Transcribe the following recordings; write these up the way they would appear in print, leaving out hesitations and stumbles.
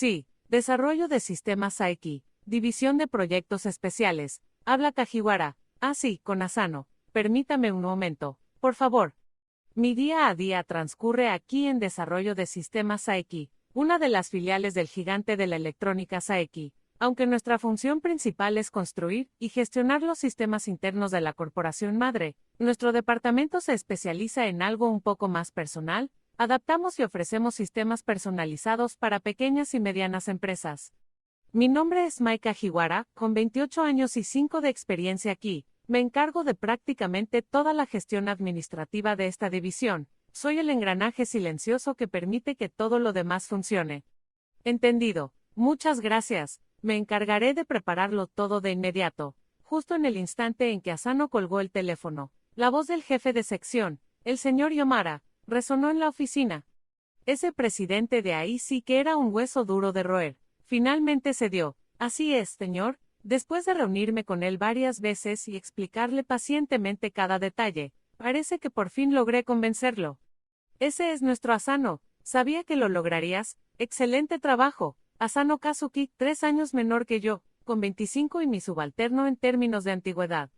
Sí, desarrollo de sistemas Saeki, división de proyectos especiales. Habla Kajiwara. Ah, sí, con Asano. Permítame un momento, por favor. Mi día a día transcurre aquí en desarrollo de sistemas Saeki, una de las filiales del gigante de la electrónica Saeki. Aunque nuestra función principal es construir y gestionar los sistemas internos de la corporación madre, nuestro departamento se especializa en algo un poco más personal. Adaptamos y ofrecemos sistemas personalizados para pequeñas y medianas empresas. Mi nombre es Mai Kajiwara, con 28 años y 5 de experiencia aquí. Me encargo de prácticamente toda la gestión administrativa de esta división. Soy el engranaje silencioso que permite que todo lo demás funcione. Entendido. Muchas gracias. Me encargaré de prepararlo todo de inmediato. Justo en el instante en que Asano colgó el teléfono, la voz del jefe de sección, el señor Yomara, resonó en la oficina. Ese presidente de ahí sí que era un hueso duro de roer. Finalmente cedió. Así es, señor. Después de reunirme con él varias veces y explicarle pacientemente cada detalle, parece que por fin logré convencerlo. Ese es nuestro Asano. Sabía que lo lograrías. Excelente trabajo. Asano Kazuki, 3 años menor que yo, con 25 y mi subalterno en términos de antigüedad.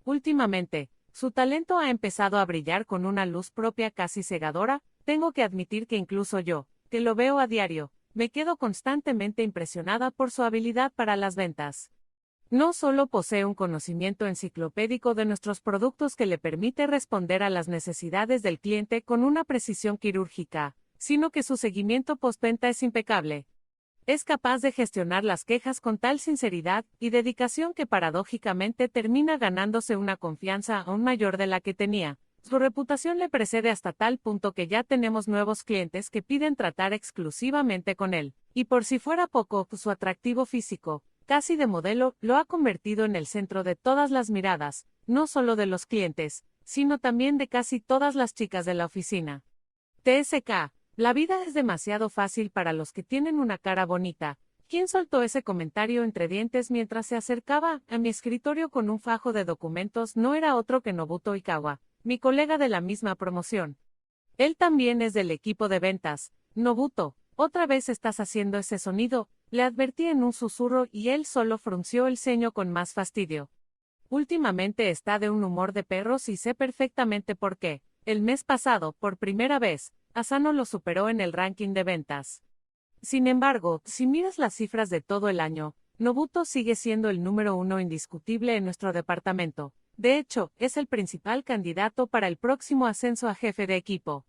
Últimamente, su talento ha empezado a brillar con una luz propia casi cegadora. Tengo que admitir que incluso yo, que lo veo a diario, me quedo constantemente impresionada por su habilidad para las ventas. No solo posee un conocimiento enciclopédico de nuestros productos que le permite responder a las necesidades del cliente con una precisión quirúrgica, sino que su seguimiento postventa es impecable. Es capaz de gestionar las quejas con tal sinceridad y dedicación que paradójicamente termina ganándose una confianza aún mayor de la que tenía. Su reputación le precede hasta tal punto que ya tenemos nuevos clientes que piden tratar exclusivamente con él. Y por si fuera poco, su atractivo físico, casi de modelo, lo ha convertido en el centro de todas las miradas, no solo de los clientes, sino también de casi todas las chicas de la oficina. TSK. La vida es demasiado fácil para los que tienen una cara bonita. ¿Quién soltó ese comentario entre dientes mientras se acercaba a mi escritorio con un fajo de documentos? No era otro que Nobuto Oikawa, mi colega de la misma promoción. Él también es del equipo de ventas. Nobuto, otra vez estás haciendo ese sonido, le advertí en un susurro y él solo frunció el ceño con más fastidio. Últimamente está de un humor de perros y sé perfectamente por qué. El mes pasado, por primera vez, Asano lo superó en el ranking de ventas. Sin embargo, si miras las cifras de todo el año, Nobuto sigue siendo el número 1 indiscutible en nuestro departamento. De hecho, es el principal candidato para el próximo ascenso a jefe de equipo.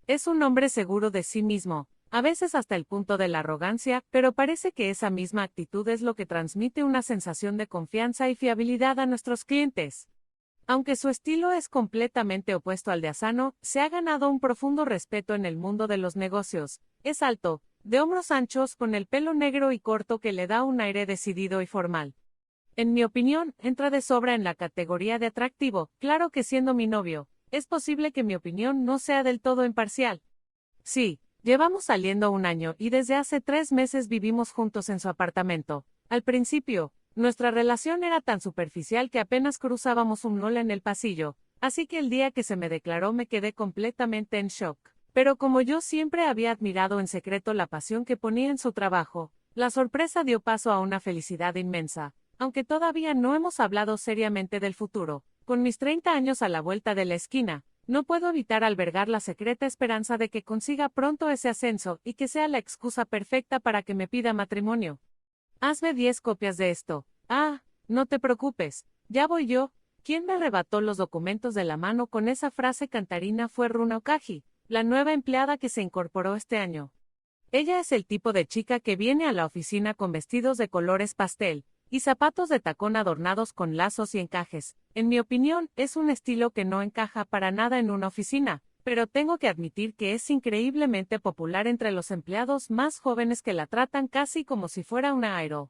Es un hombre seguro de sí mismo, a veces hasta el punto de la arrogancia, pero parece que esa misma actitud es lo que transmite una sensación de confianza y fiabilidad a nuestros clientes. Aunque su estilo es completamente opuesto al de Asano, se ha ganado un profundo respeto en el mundo de los negocios. Es alto, de hombros anchos, con el pelo negro y corto que le da un aire decidido y formal. En mi opinión, entra de sobra en la categoría de atractivo. Claro que siendo mi novio, es posible que mi opinión no sea del todo imparcial. Sí, llevamos saliendo 1 año y desde hace 3 meses vivimos juntos en su apartamento. Al principio, nuestra relación era tan superficial que apenas cruzábamos un hola en el pasillo, así que el día que se me declaró me quedé completamente en shock. Pero como yo siempre había admirado en secreto la pasión que ponía en su trabajo, la sorpresa dio paso a una felicidad inmensa. Aunque todavía no hemos hablado seriamente del futuro, con mis 30 años a la vuelta de la esquina, no puedo evitar albergar la secreta esperanza de que consiga pronto ese ascenso y que sea la excusa perfecta para que me pida matrimonio. Hazme 10 copias de esto. Ah, no te preocupes, ya voy yo. Quien me arrebató los documentos de la mano con esa frase cantarina fue Runa Okaji, la nueva empleada que se incorporó este año. Ella es el tipo de chica que viene a la oficina con vestidos de colores pastel y zapatos de tacón adornados con lazos y encajes. En mi opinión, es un estilo que no encaja para nada en una oficina, pero tengo que admitir que es increíblemente popular entre los empleados más jóvenes que la tratan casi como si fuera una idol.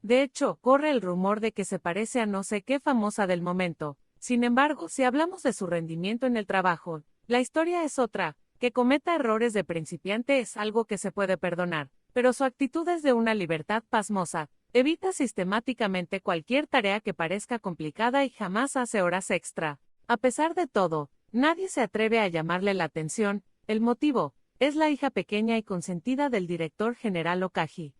De hecho, corre el rumor de que se parece a no sé qué famosa del momento. Sin embargo, si hablamos de su rendimiento en el trabajo, la historia es otra. Que cometa errores de principiante es algo que se puede perdonar, pero su actitud es de una libertad pasmosa. Evita sistemáticamente cualquier tarea que parezca complicada y jamás hace horas extra. A pesar de todo, nadie se atreve a llamarle la atención. El motivo, Es la hija pequeña y consentida del director general Okagi.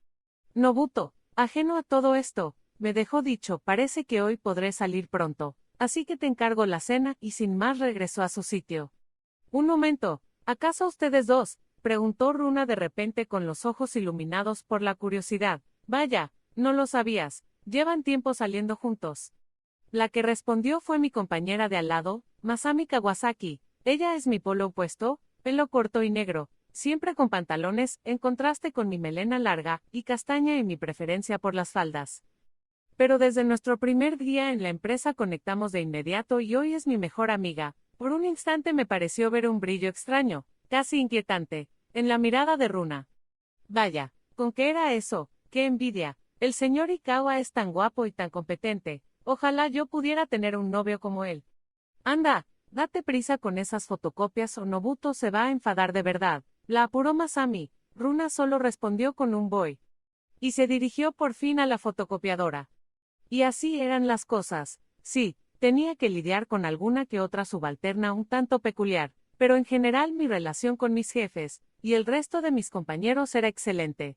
Nobuto, ajeno a todo esto, me dejó dicho, parece que hoy podré salir pronto, así que te encargo la cena, y sin más regresó a su sitio. Un momento, ¿acaso ustedes dos? Preguntó Runa de repente con los ojos iluminados por la curiosidad. Vaya, no lo sabías, llevan tiempo saliendo juntos. La que respondió fue mi compañera de al lado, Masami Kawasaki. Ella es mi polo opuesto, pelo corto y negro, siempre con pantalones, en contraste con mi melena larga y castaña y mi preferencia por las faldas. Pero desde nuestro primer día en la empresa conectamos de inmediato y hoy es mi mejor amiga. Por un instante me pareció ver un brillo extraño, casi inquietante, en la mirada de Runa. Vaya, ¿con qué era eso? ¡Qué envidia! El señor Ikawa es tan guapo y tan competente. Ojalá yo pudiera tener un novio como él. Anda, date prisa con esas fotocopias o Nobuto se va a enfadar de verdad. La apuró Masami. Runa solo respondió con un voy. Y se dirigió por fin a la fotocopiadora. Y así eran las cosas. Sí, tenía que lidiar con alguna que otra subalterna un tanto peculiar, pero en general mi relación con mis jefes y el resto de mis compañeros era excelente.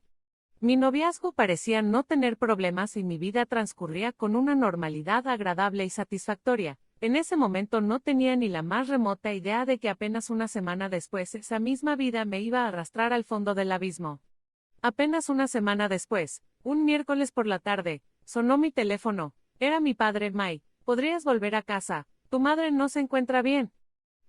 Mi noviazgo parecía no tener problemas y mi vida transcurría con una normalidad agradable y satisfactoria. En ese momento no tenía ni la más remota idea de que apenas una semana después esa misma vida me iba a arrastrar al fondo del abismo. Apenas una semana después, un miércoles por la tarde, sonó mi teléfono. Era mi padre, Mai. ¿Podrías volver a casa? Tu madre no se encuentra bien.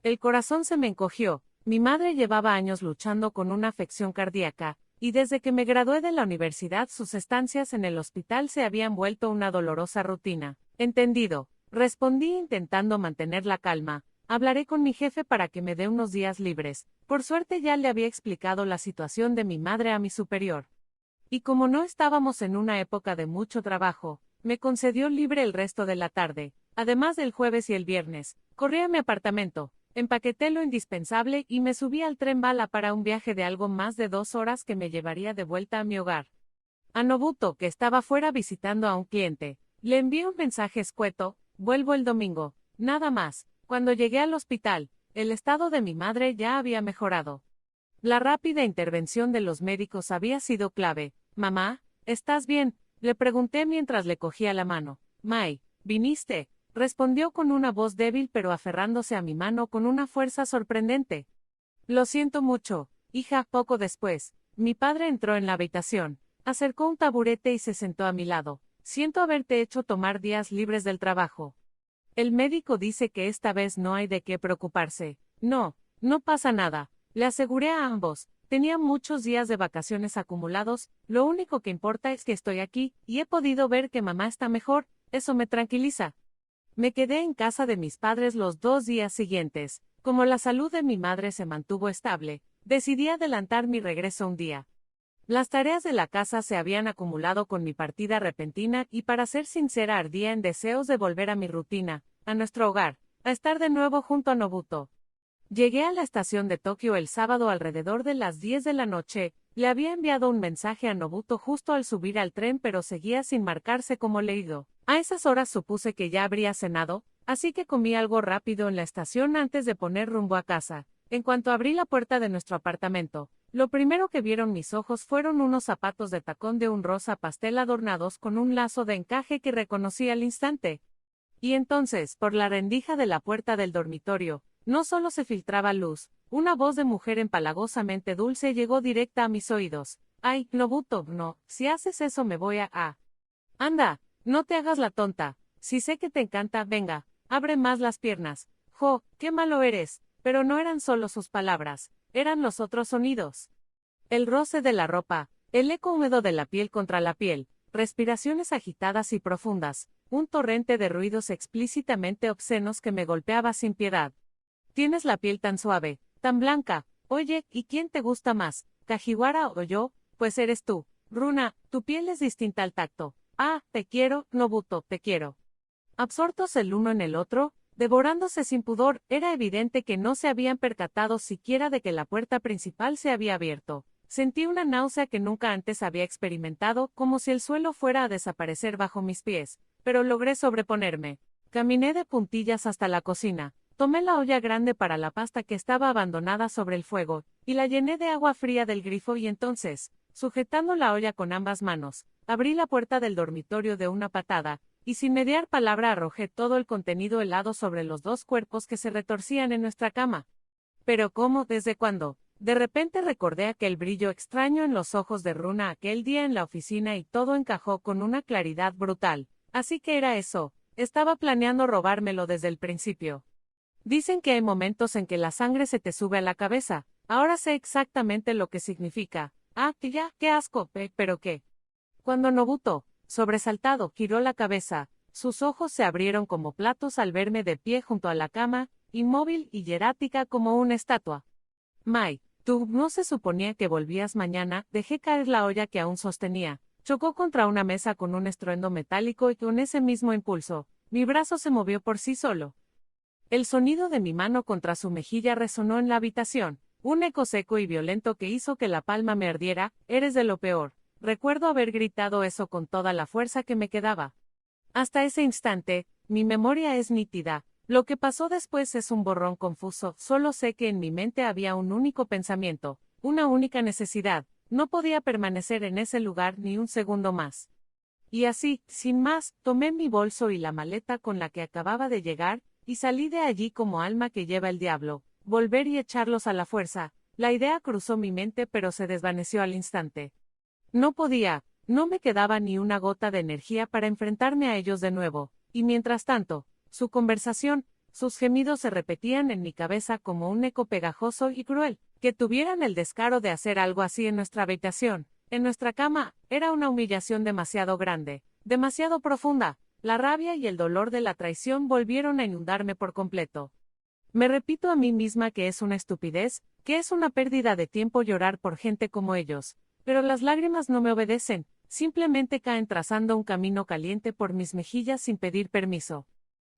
El corazón se me encogió. Mi madre llevaba años luchando con una afección cardíaca, y desde que me gradué de la universidad sus estancias en el hospital se habían vuelto una dolorosa rutina. Entendido, respondí intentando mantener la calma. Hablaré con mi jefe para que me dé unos días libres. Por suerte ya le había explicado la situación de mi madre a mi superior. Y como no estábamos en una época de mucho trabajo, me concedió libre el resto de la tarde, además del jueves y el viernes. Corrí a mi apartamento, empaqueté lo indispensable y me subí al tren bala para un viaje de algo más de 2 horas que me llevaría de vuelta a mi hogar. A Nobuto, que estaba fuera visitando a un cliente, le envié un mensaje escueto: vuelvo el domingo, nada más. Cuando llegué al hospital, el estado de mi madre ya había mejorado. La rápida intervención de los médicos había sido clave. Mamá, ¿estás bien? Le pregunté mientras le cogía la mano. Mai, ¿viniste? Respondió con una voz débil pero aferrándose a mi mano con una fuerza sorprendente. Lo siento mucho, hija. Poco después, mi padre entró en la habitación, acercó un taburete y se sentó a mi lado. Siento haberte hecho tomar días libres del trabajo. El médico dice que esta vez no hay de qué preocuparse. No, no pasa nada, le aseguré a ambos. Tenía muchos días de vacaciones acumulados, lo único que importa es que estoy aquí, y he podido ver que mamá está mejor, eso me tranquiliza. Me quedé en casa de mis padres los 2 días siguientes. Como la salud de mi madre se mantuvo estable, decidí adelantar mi regreso un día. Las tareas de la casa se habían acumulado con mi partida repentina y para ser sincera ardía en deseos de volver a mi rutina, a nuestro hogar, a estar de nuevo junto a Nobuto. Llegué a la estación de Tokio el sábado alrededor de las 10 de la noche, le había enviado un mensaje a Nobuto justo al subir al tren pero seguía sin marcarse como leído. A esas horas supuse que ya habría cenado, así que comí algo rápido en la estación antes de poner rumbo a casa. En cuanto abrí la puerta de nuestro apartamento, lo primero que vieron mis ojos fueron unos zapatos de tacón de un rosa pastel adornados con un lazo de encaje que reconocí al instante. Y entonces, por la rendija de la puerta del dormitorio, no solo se filtraba luz, una voz de mujer empalagosamente dulce llegó directa a mis oídos. Ay, Nobuto, no, si haces eso me voy a... Anda, no te hagas la tonta, si sé que te encanta, venga, abre más las piernas. Jo, qué malo eres. Pero no eran solo sus palabras, eran los otros sonidos. El roce de la ropa, el eco húmedo de la piel contra la piel, respiraciones agitadas y profundas, un torrente de ruidos explícitamente obscenos que me golpeaba sin piedad. Tienes la piel tan suave, tan blanca. Oye, ¿y quién te gusta más, Kajiwara o yo? Pues eres tú, Runa, tu piel es distinta al tacto. Ah, te quiero, Nobuto, te quiero. Absortos el uno en el otro, devorándose sin pudor, era evidente que no se habían percatado siquiera de que la puerta principal se había abierto. Sentí una náusea que nunca antes había experimentado, como si el suelo fuera a desaparecer bajo mis pies, pero logré sobreponerme. Caminé de puntillas hasta la cocina. Tomé la olla grande para la pasta que estaba abandonada sobre el fuego, y la llené de agua fría del grifo y entonces, sujetando la olla con ambas manos, abrí la puerta del dormitorio de una patada, y sin mediar palabra arrojé todo el contenido helado sobre los dos cuerpos que se retorcían en nuestra cama. Pero ¿cómo? ¿Desde cuándo? De repente recordé aquel brillo extraño en los ojos de Runa aquel día en la oficina y todo encajó con una claridad brutal. Así que era eso, estaba planeando robármelo desde el principio. Dicen que hay momentos en que la sangre se te sube a la cabeza, ahora sé exactamente lo que significa. Ah, que ya, qué asco, pero qué. Cuando Nobuto, sobresaltado, giró la cabeza, sus ojos se abrieron como platos al verme de pie junto a la cama, inmóvil y hierática como una estatua. Mai, ¿tú no se suponía que volvías mañana? Dejé caer la olla que aún sostenía. Chocó contra una mesa con un estruendo metálico y con ese mismo impulso, mi brazo se movió por sí solo. El sonido de mi mano contra su mejilla resonó en la habitación, un eco seco y violento que hizo que la palma me ardiera. Eres de lo peor. Recuerdo haber gritado eso con toda la fuerza que me quedaba. Hasta ese instante, mi memoria es nítida. Lo que pasó después es un borrón confuso, solo sé que en mi mente había un único pensamiento, una única necesidad, no podía permanecer en ese lugar ni un segundo más. Y así, sin más, tomé mi bolso y la maleta con la que acababa de llegar, y salí de allí como alma que lleva el diablo, volver y echarlos a la fuerza. La idea cruzó mi mente pero se desvaneció al instante. No podía, no me quedaba ni una gota de energía para enfrentarme a ellos de nuevo, y mientras tanto, su conversación, sus gemidos se repetían en mi cabeza como un eco pegajoso y cruel. Que tuvieran el descaro de hacer algo así en nuestra habitación, en nuestra cama, era una humillación demasiado grande, demasiado profunda. La rabia y el dolor de la traición volvieron a inundarme por completo. Me repito a mí misma que es una estupidez, que es una pérdida de tiempo llorar por gente como ellos, pero las lágrimas no me obedecen, simplemente caen trazando un camino caliente por mis mejillas sin pedir permiso.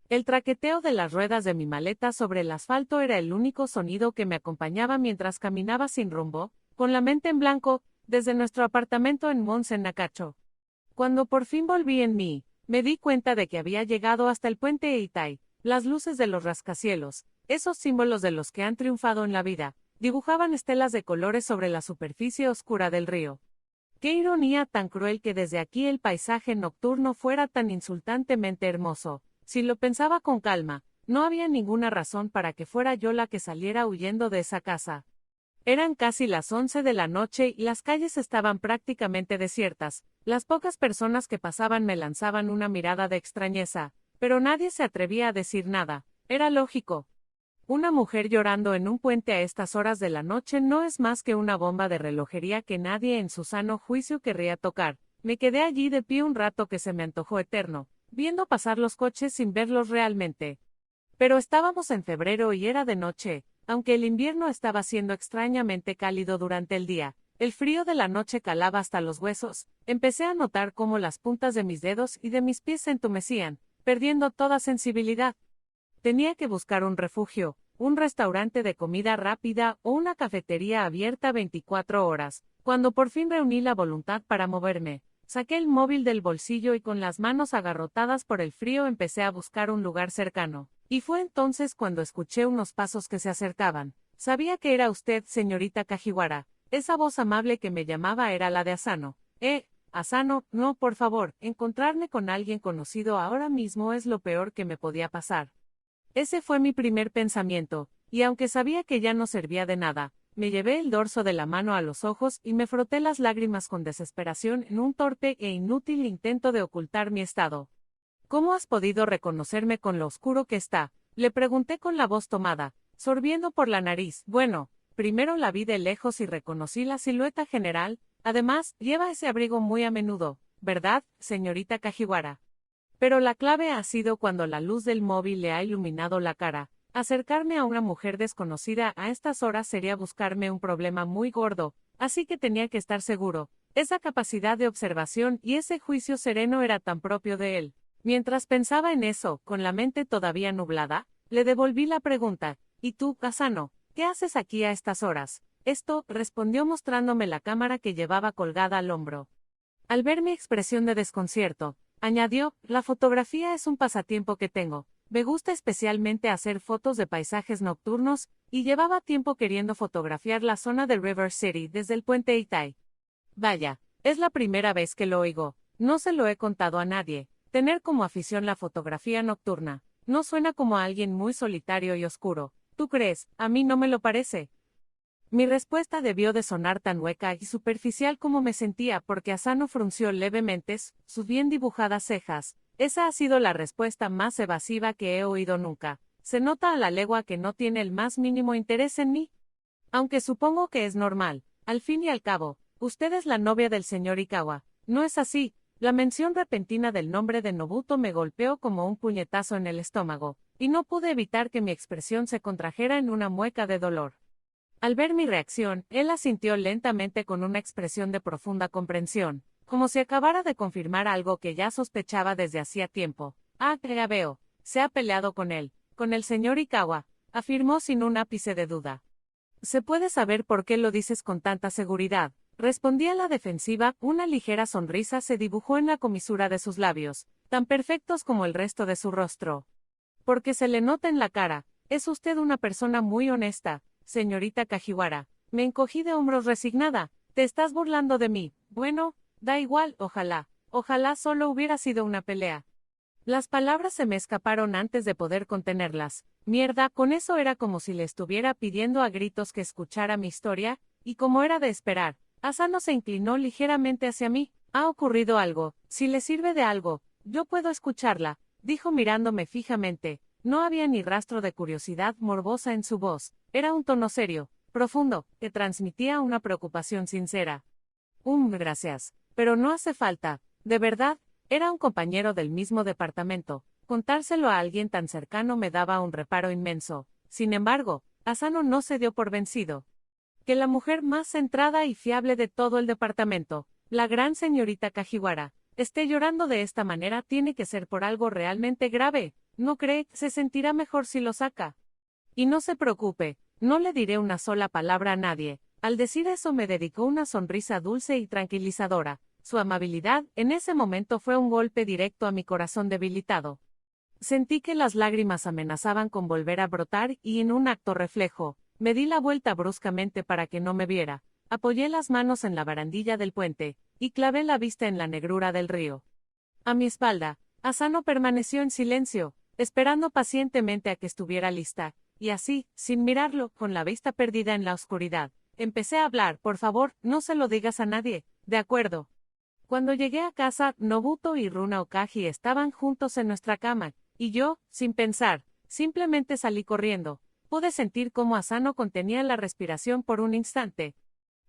El traqueteo de las ruedas de mi maleta sobre el asfalto era el único sonido que me acompañaba mientras caminaba sin rumbo, con la mente en blanco, desde nuestro apartamento en Monsen-Nakacho. Cuando por fin volví en mí, me di cuenta de que había llegado hasta el puente Eitai. Las luces de los rascacielos, esos símbolos de los que han triunfado en la vida, dibujaban estelas de colores sobre la superficie oscura del río. Qué ironía tan cruel que desde aquí el paisaje nocturno fuera tan insultantemente hermoso. Si lo pensaba con calma, no había ninguna razón para que fuera yo la que saliera huyendo de esa casa. Eran casi las 11 de la noche y las calles estaban prácticamente desiertas. Las pocas personas que pasaban me lanzaban una mirada de extrañeza, pero nadie se atrevía a decir nada. Era lógico. Una mujer llorando en un puente a estas horas de la noche no es más que una bomba de relojería que nadie en su sano juicio querría tocar. Me quedé allí de pie un rato que se me antojó eterno, viendo pasar los coches sin verlos realmente. Pero estábamos en febrero y era de noche, aunque el invierno estaba siendo extrañamente cálido durante el día. El frío de la noche calaba hasta los huesos. Empecé a notar cómo las puntas de mis dedos y de mis pies se entumecían, perdiendo toda sensibilidad. Tenía que buscar un refugio, un restaurante de comida rápida o una cafetería abierta 24 horas. Cuando por fin reuní la voluntad para moverme, saqué el móvil del bolsillo y con las manos agarrotadas por el frío empecé a buscar un lugar cercano. Y fue entonces cuando escuché unos pasos que se acercaban. Sabía que era usted, señorita Kajiwara. Esa voz amable que me llamaba era la de Asano. Asano, no, por favor, encontrarme con alguien conocido ahora mismo es lo peor que me podía pasar. Ese fue mi primer pensamiento, y aunque sabía que ya no servía de nada, me llevé el dorso de la mano a los ojos y me froté las lágrimas con desesperación en un torpe e inútil intento de ocultar mi estado. ¿Cómo has podido reconocerme con lo oscuro que está? Le pregunté con la voz tomada, sorbiendo por la nariz. Bueno, primero la vi de lejos y reconocí la silueta general. Además, lleva ese abrigo muy a menudo, ¿verdad, señorita Kajiwara? Pero la clave ha sido cuando la luz del móvil le ha iluminado la cara. Acercarme a una mujer desconocida a estas horas sería buscarme un problema muy gordo, así que tenía que estar seguro. Esa capacidad de observación y ese juicio sereno era tan propio de él. Mientras pensaba en eso, con la mente todavía nublada, le devolví la pregunta. ¿Y tú, Asano, qué haces aquí a estas horas? Esto, respondió mostrándome la cámara que llevaba colgada al hombro. Al ver mi expresión de desconcierto, añadió, la fotografía es un pasatiempo que tengo. Me gusta especialmente hacer fotos de paisajes nocturnos, y llevaba tiempo queriendo fotografiar la zona de River City desde el puente Itai. Vaya, es la primera vez que lo oigo, no se lo he contado a nadie. Tener como afición la fotografía nocturna, no suena como a alguien muy solitario y oscuro. ¿Tú crees? A mí no me lo parece. Mi respuesta debió de sonar tan hueca y superficial como me sentía porque Asano frunció levemente sus bien dibujadas cejas. Esa ha sido la respuesta más evasiva que he oído nunca. Se nota a la legua que no tiene el más mínimo interés en mí. Aunque supongo que es normal, al fin y al cabo, usted es la novia del señor Ikawa, ¿no es así? La mención repentina del nombre de Nobuto me golpeó como un puñetazo en el estómago, y no pude evitar que mi expresión se contrajera en una mueca de dolor. Al ver mi reacción, él asintió lentamente con una expresión de profunda comprensión, como si acabara de confirmar algo que ya sospechaba desde hacía tiempo. Ah, ya veo, se ha peleado con el señor Ikawa, afirmó sin un ápice de duda. ¿Se puede saber por qué lo dices con tanta seguridad? Respondí a la defensiva, una ligera sonrisa se dibujó en la comisura de sus labios, tan perfectos como el resto de su rostro. Porque se le nota en la cara, es usted una persona muy honesta, señorita Kajiwara. Me encogí de hombros resignada. Te estás burlando de mí. Bueno, da igual, ojalá solo hubiera sido una pelea. Las palabras se me escaparon antes de poder contenerlas. Mierda, con eso era como si le estuviera pidiendo a gritos que escuchara mi historia, y como era de esperar, Asano se inclinó ligeramente hacia mí. Ha ocurrido algo, si le sirve de algo, yo puedo escucharla, dijo mirándome fijamente. No había ni rastro de curiosidad morbosa en su voz, era un tono serio, profundo, que transmitía una preocupación sincera. Gracias, pero no hace falta, de verdad. Era un compañero del mismo departamento. Contárselo a alguien tan cercano me daba un reparo inmenso. Sin embargo, Asano no se dio por vencido. Que la mujer más centrada y fiable de todo el departamento, la gran señorita Kajiwara, esté llorando de esta manera tiene que ser por algo realmente grave. ¿No cree? Se sentirá mejor si lo saca. Y no se preocupe, no le diré una sola palabra a nadie. Al decir eso me dedicó una sonrisa dulce y tranquilizadora. Su amabilidad, en ese momento fue un golpe directo a mi corazón debilitado. Sentí que las lágrimas amenazaban con volver a brotar y en un acto reflejo, me di la vuelta bruscamente para que no me viera. Apoyé las manos en la barandilla del puente, y clavé la vista en la negrura del río. A mi espalda, Asano permaneció en silencio, esperando pacientemente a que estuviera lista, y así, sin mirarlo, con la vista perdida en la oscuridad, empecé a hablar. Por favor, no se lo digas a nadie. De acuerdo. Cuando llegué a casa, Nobuto y Runa Okagi estaban juntos en nuestra cama, y yo, sin pensar, simplemente salí corriendo. Pude sentir cómo Asano contenía la respiración por un instante.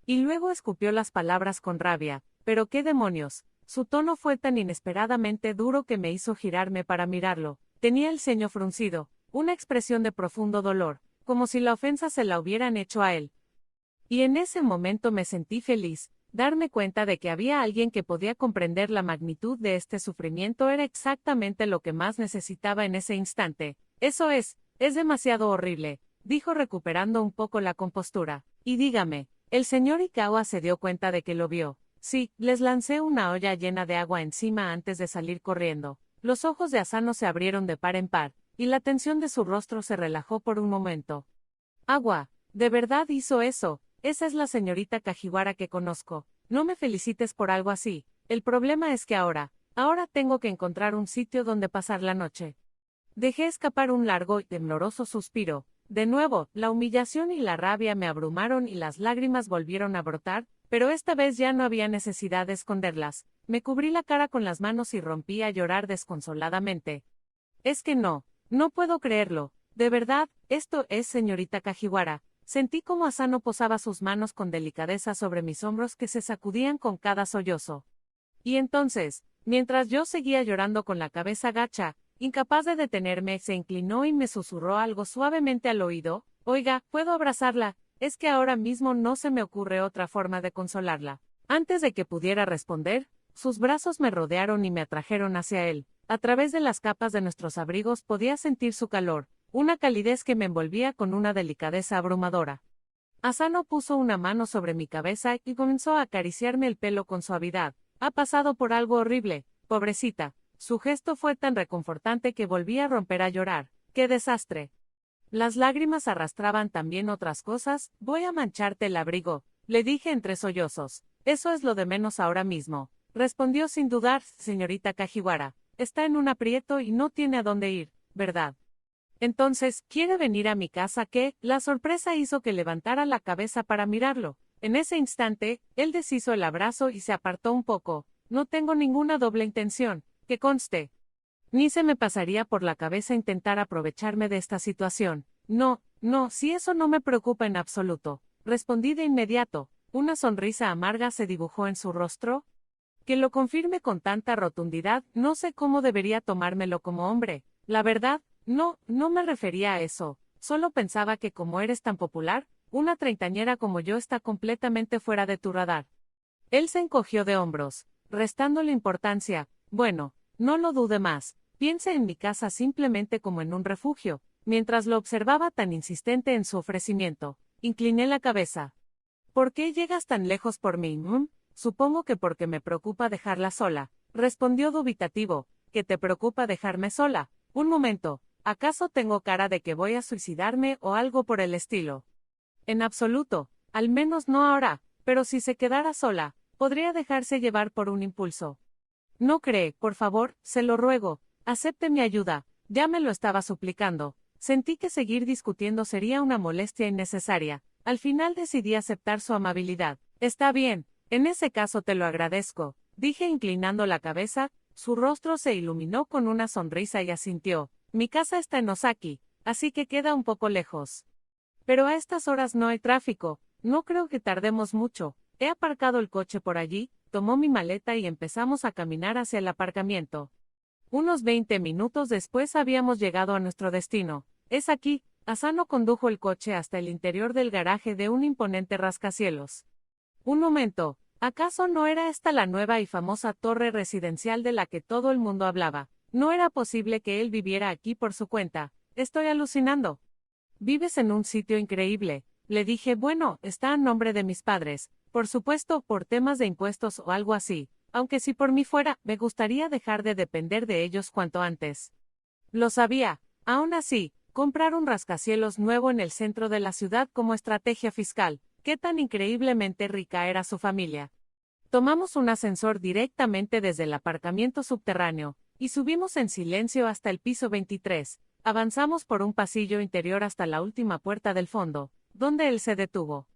Y luego escupió las palabras con rabia. Pero qué demonios. Su tono fue tan inesperadamente duro que me hizo girarme para mirarlo. Tenía el ceño fruncido, una expresión de profundo dolor, como si la ofensa se la hubieran hecho a él. Y en ese momento me sentí feliz. Darme cuenta de que había alguien que podía comprender la magnitud de este sufrimiento era exactamente lo que más necesitaba en ese instante. Eso es demasiado horrible, dijo recuperando un poco la compostura. Y dígame, ¿el señor Ikawa se dio cuenta de que lo vio? Sí, les lancé una olla llena de agua encima antes de salir corriendo. Los ojos de Asano se abrieron de par en par, y la tensión de su rostro se relajó por un momento. Agua, ¿de verdad hizo eso? Esa es la señorita Kajiwara que conozco. No me felicites por algo así. El problema es que ahora tengo que encontrar un sitio donde pasar la noche. Dejé escapar un largo y tembloroso suspiro. De nuevo, la humillación y la rabia me abrumaron y las lágrimas volvieron a brotar, pero esta vez ya no había necesidad de esconderlas. Me cubrí la cara con las manos y rompí a llorar desconsoladamente. Es que no puedo creerlo. De verdad, esto es señorita Kajiwara. Sentí como Asano posaba sus manos con delicadeza sobre mis hombros que se sacudían con cada sollozo. Y entonces, mientras yo seguía llorando con la cabeza gacha, incapaz de detenerme, se inclinó y me susurró algo suavemente al oído. Oiga, ¿puedo abrazarla? Es que ahora mismo no se me ocurre otra forma de consolarla. Antes de que pudiera responder, sus brazos me rodearon y me atrajeron hacia él. A través de las capas de nuestros abrigos podía sentir su calor, una calidez que me envolvía con una delicadeza abrumadora. Asano puso una mano sobre mi cabeza y comenzó a acariciarme el pelo con suavidad. Ha pasado por algo horrible, pobrecita. Su gesto fue tan reconfortante que volví a romper a llorar. ¡Qué desastre! Las lágrimas arrastraban también otras cosas. Voy a mancharte el abrigo, le dije entre sollozos. Eso es lo de menos ahora mismo, respondió sin dudar, señorita Kajiwara. Está en un aprieto y no tiene a dónde ir, ¿verdad? Entonces, ¿quiere venir a mi casa? ¿Qué? La sorpresa hizo que levantara la cabeza para mirarlo. En ese instante, él deshizo el abrazo y se apartó un poco. No tengo ninguna doble intención, que conste. Ni se me pasaría por la cabeza intentar aprovecharme de esta situación. No, no, si eso no me preocupa en absoluto, respondí de inmediato. Una sonrisa amarga se dibujó en su rostro. Que lo confirme con tanta rotundidad, no sé cómo debería tomármelo como hombre. La verdad, no me refería a eso. Solo pensaba que como eres tan popular, una treintañera como yo está completamente fuera de tu radar. Él se encogió de hombros, restándole importancia. Bueno, no lo dude más. Piense en mi casa simplemente como en un refugio. Mientras lo observaba tan insistente en su ofrecimiento, incliné la cabeza. ¿Por qué llegas tan lejos por mí? Supongo que porque me preocupa dejarla sola, respondió dubitativo. ¿Qué te preocupa dejarme sola? Un momento, ¿acaso tengo cara de que voy a suicidarme o algo por el estilo? En absoluto, al menos no ahora, pero si se quedara sola, podría dejarse llevar por un impulso. No cree, por favor, se lo ruego, acepte mi ayuda, ya me lo estaba suplicando. Sentí que seguir discutiendo sería una molestia innecesaria. Al final decidí aceptar su amabilidad. Está bien, en ese caso te lo agradezco, dije inclinando la cabeza. Su rostro se iluminó con una sonrisa y asintió. Mi casa está en Osaki, así que queda un poco lejos. Pero a estas horas no hay tráfico, no creo que tardemos mucho. He aparcado el coche por allí, tomó mi maleta y empezamos a caminar hacia el aparcamiento. Unos 20 minutos después habíamos llegado a nuestro destino. Es aquí. Asano condujo el coche hasta el interior del garaje de un imponente rascacielos. Un momento, ¿acaso no era esta la nueva y famosa torre residencial de la que todo el mundo hablaba? No era posible que él viviera aquí por su cuenta. Estoy alucinando. Vives en un sitio increíble, le dije. Bueno, está a nombre de mis padres, por supuesto, por temas de impuestos o algo así, aunque si por mí fuera, me gustaría dejar de depender de ellos cuanto antes. Lo sabía. Aún así, comprar un rascacielos nuevo en el centro de la ciudad como estrategia fiscal, qué tan increíblemente rica era su familia. Tomamos un ascensor directamente desde el aparcamiento subterráneo, y subimos en silencio hasta el piso 23. Avanzamos por un pasillo interior hasta la última puerta del fondo, donde él se detuvo.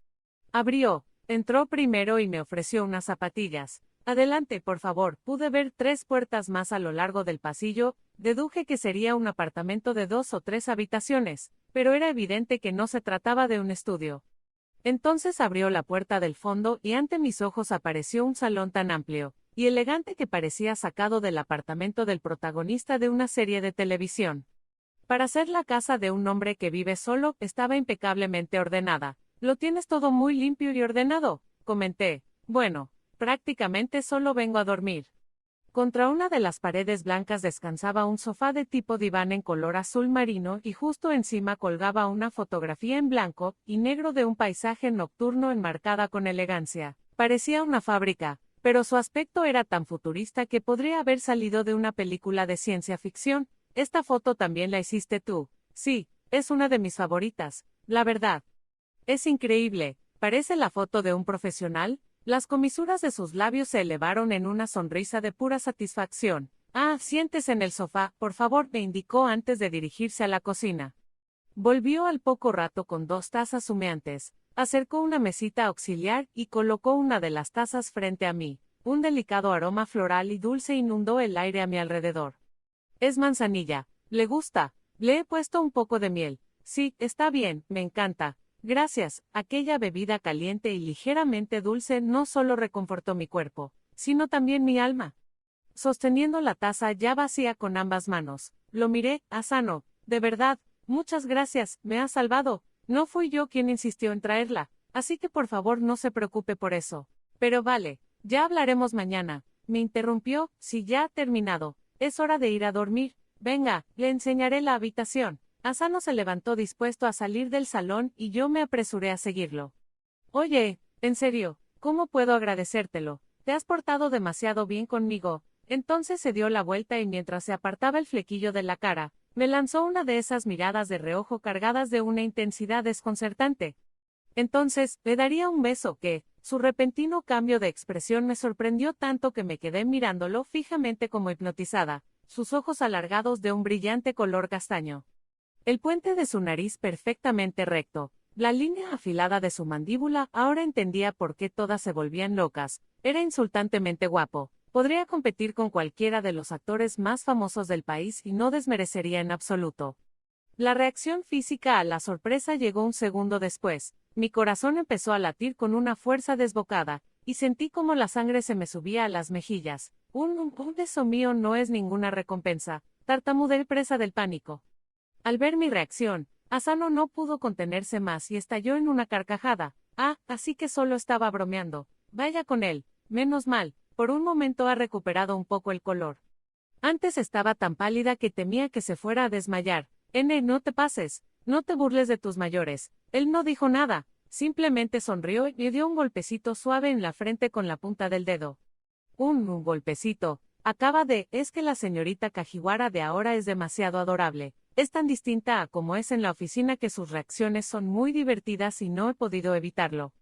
Abrió, entró primero y me ofreció unas zapatillas. Adelante, por favor. Pude ver 3 puertas más a lo largo del pasillo. Deduje que sería un apartamento de 2 o 3 habitaciones, pero era evidente que no se trataba de un estudio. Entonces abrió la puerta del fondo y ante mis ojos apareció un salón tan amplio y elegante que parecía sacado del apartamento del protagonista de una serie de televisión. Para ser la casa de un hombre que vive solo, estaba impecablemente ordenada. Lo tienes todo muy limpio y ordenado, comenté. Bueno, prácticamente solo vengo a dormir. Contra una de las paredes blancas descansaba un sofá de tipo diván en color azul marino y justo encima colgaba una fotografía en blanco y negro de un paisaje nocturno enmarcada con elegancia. Parecía una fábrica, pero su aspecto era tan futurista que podría haber salido de una película de ciencia ficción. Esta foto también la hiciste tú. Sí, es una de mis favoritas, la verdad. Es increíble, parece la foto de un profesional. Las comisuras de sus labios se elevaron en una sonrisa de pura satisfacción. Ah, siéntese en el sofá, por favor, me indicó antes de dirigirse a la cocina. Volvió al poco rato con 2 tazas humeantes, acercó una mesita auxiliar y colocó una de las tazas frente a mí. Un delicado aroma floral y dulce inundó el aire a mi alrededor. Es manzanilla. ¿Le gusta? Le he puesto un poco de miel. Sí, está bien, me encanta. Gracias. Aquella bebida caliente y ligeramente dulce no solo reconfortó mi cuerpo, sino también mi alma. Sosteniendo la taza ya vacía con ambas manos, lo miré. Asano, de verdad, muchas gracias, me has salvado. No fui yo quien insistió en traerla, así que por favor no se preocupe por eso. Pero vale, ya hablaremos mañana. Me interrumpió. Si ya ha terminado, es hora de ir a dormir. Venga, le enseñaré la habitación. Asano se levantó dispuesto a salir del salón y yo me apresuré a seguirlo. Oye, en serio, ¿cómo puedo agradecértelo? Te has portado demasiado bien conmigo. Entonces se dio la vuelta y mientras se apartaba el flequillo de la cara, me lanzó una de esas miradas de reojo cargadas de una intensidad desconcertante. Entonces, le daría un beso que, su repentino cambio de expresión me sorprendió tanto que me quedé mirándolo fijamente como hipnotizada, sus ojos alargados de un brillante color castaño. El puente de su nariz perfectamente recto, la línea afilada de su mandíbula, ahora entendía por qué todas se volvían locas, era insultantemente guapo, podría competir con cualquiera de los actores más famosos del país y no desmerecería en absoluto. La reacción física a la sorpresa llegó un segundo después, mi corazón empezó a latir con una fuerza desbocada, y sentí como la sangre se me subía a las mejillas. Un beso mío no es ninguna recompensa, tartamudeé presa del pánico. Al ver mi reacción, Asano no pudo contenerse más y estalló en una carcajada. Ah, así que solo estaba bromeando. Vaya con él, menos mal, por un momento ha recuperado un poco el color. Antes estaba tan pálida que temía que se fuera a desmayar. No te pases, no te burles de tus mayores. Él no dijo nada, simplemente sonrió y me dio un golpecito suave en la frente con la punta del dedo. Un golpecito. Es que la señorita Kajiwara de ahora es demasiado adorable. Es tan distinta a como es en la oficina que sus reacciones son muy divertidas y no he podido evitarlo.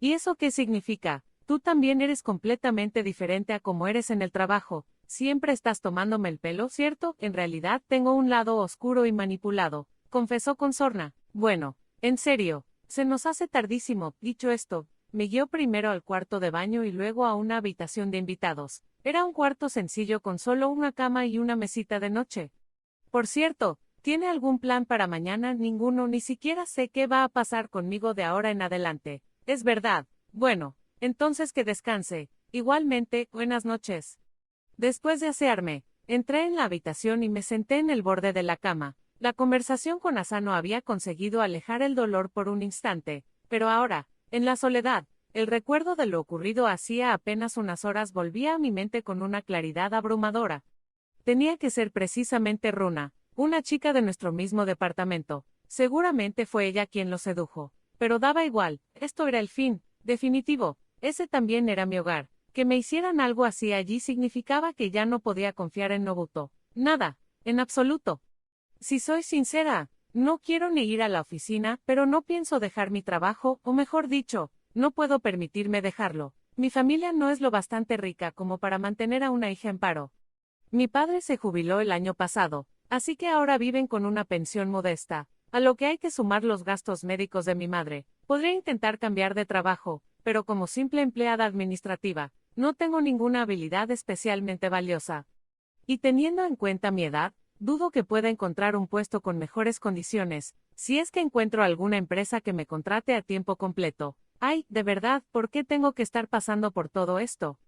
¿Y eso qué significa? Tú también eres completamente diferente a como eres en el trabajo. Siempre estás tomándome el pelo, ¿cierto? En realidad tengo un lado oscuro y manipulado, confesó con sorna. Bueno, en serio, se nos hace tardísimo. Dicho esto, me guió primero al cuarto de baño y luego a una habitación de invitados. Era un cuarto sencillo con solo una cama y una mesita de noche. Por cierto, ¿tiene algún plan para mañana? Ninguno, ni siquiera sé qué va a pasar conmigo de ahora en adelante. Es verdad. Bueno, entonces que descanse. Igualmente, buenas noches. Después de asearme, entré en la habitación y me senté en el borde de la cama. La conversación con Asano había conseguido alejar el dolor por un instante, pero ahora, en la soledad, el recuerdo de lo ocurrido hacía apenas unas horas volvía a mi mente con una claridad abrumadora. Tenía que ser precisamente Runa, una chica de nuestro mismo departamento. Seguramente fue ella quien lo sedujo. Pero daba igual, esto era el fin, definitivo, ese también era mi hogar. Que me hicieran algo así allí significaba que ya no podía confiar en Nobuto. Nada, en absoluto. Si soy sincera, no quiero ni ir a la oficina, pero no pienso dejar mi trabajo, o mejor dicho, no puedo permitirme dejarlo. Mi familia no es lo bastante rica como para mantener a una hija en paro. Mi padre se jubiló el año pasado, así que ahora viven con una pensión modesta, a lo que hay que sumar los gastos médicos de mi madre. Podría intentar cambiar de trabajo, pero como simple empleada administrativa, no tengo ninguna habilidad especialmente valiosa. Y teniendo en cuenta mi edad, dudo que pueda encontrar un puesto con mejores condiciones, si es que encuentro alguna empresa que me contrate a tiempo completo. Ay, de verdad, ¿por qué tengo que estar pasando por todo esto?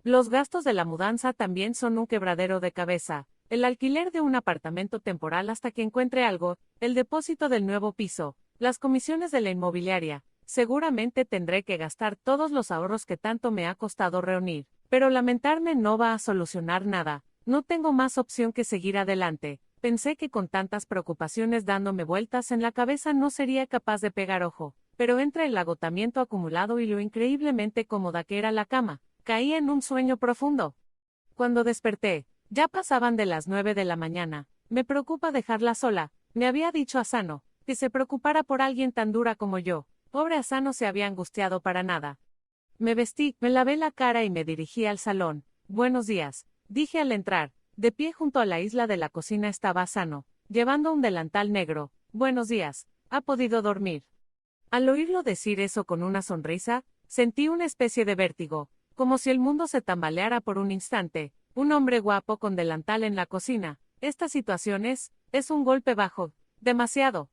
Los gastos de la mudanza también son un quebradero de cabeza, el alquiler de un apartamento temporal hasta que encuentre algo, el depósito del nuevo piso, las comisiones de la inmobiliaria. Seguramente tendré que gastar todos los ahorros que tanto me ha costado reunir, pero lamentarme no va a solucionar nada. No tengo más opción que seguir adelante. Pensé que con tantas preocupaciones dándome vueltas en la cabeza no sería capaz de pegar ojo, pero entre el agotamiento acumulado y lo increíblemente cómoda que era la cama, caí en un sueño profundo. Cuando desperté, ya pasaban de las 9 de la mañana. Me preocupa dejarla sola, me había dicho Asano, que se preocupara por alguien tan dura como yo. Pobre Asano se había angustiado para nada. Me vestí, me lavé la cara y me dirigí al salón. Buenos días, dije al entrar. De pie junto a la isla de la cocina estaba Asano, llevando un delantal negro. Buenos días, ¿ha podido dormir? Al oírlo decir eso con una sonrisa, sentí una especie de vértigo, como si el mundo se tambaleara por un instante. Un hombre guapo con delantal en la cocina. Esta situación es un golpe bajo, demasiado.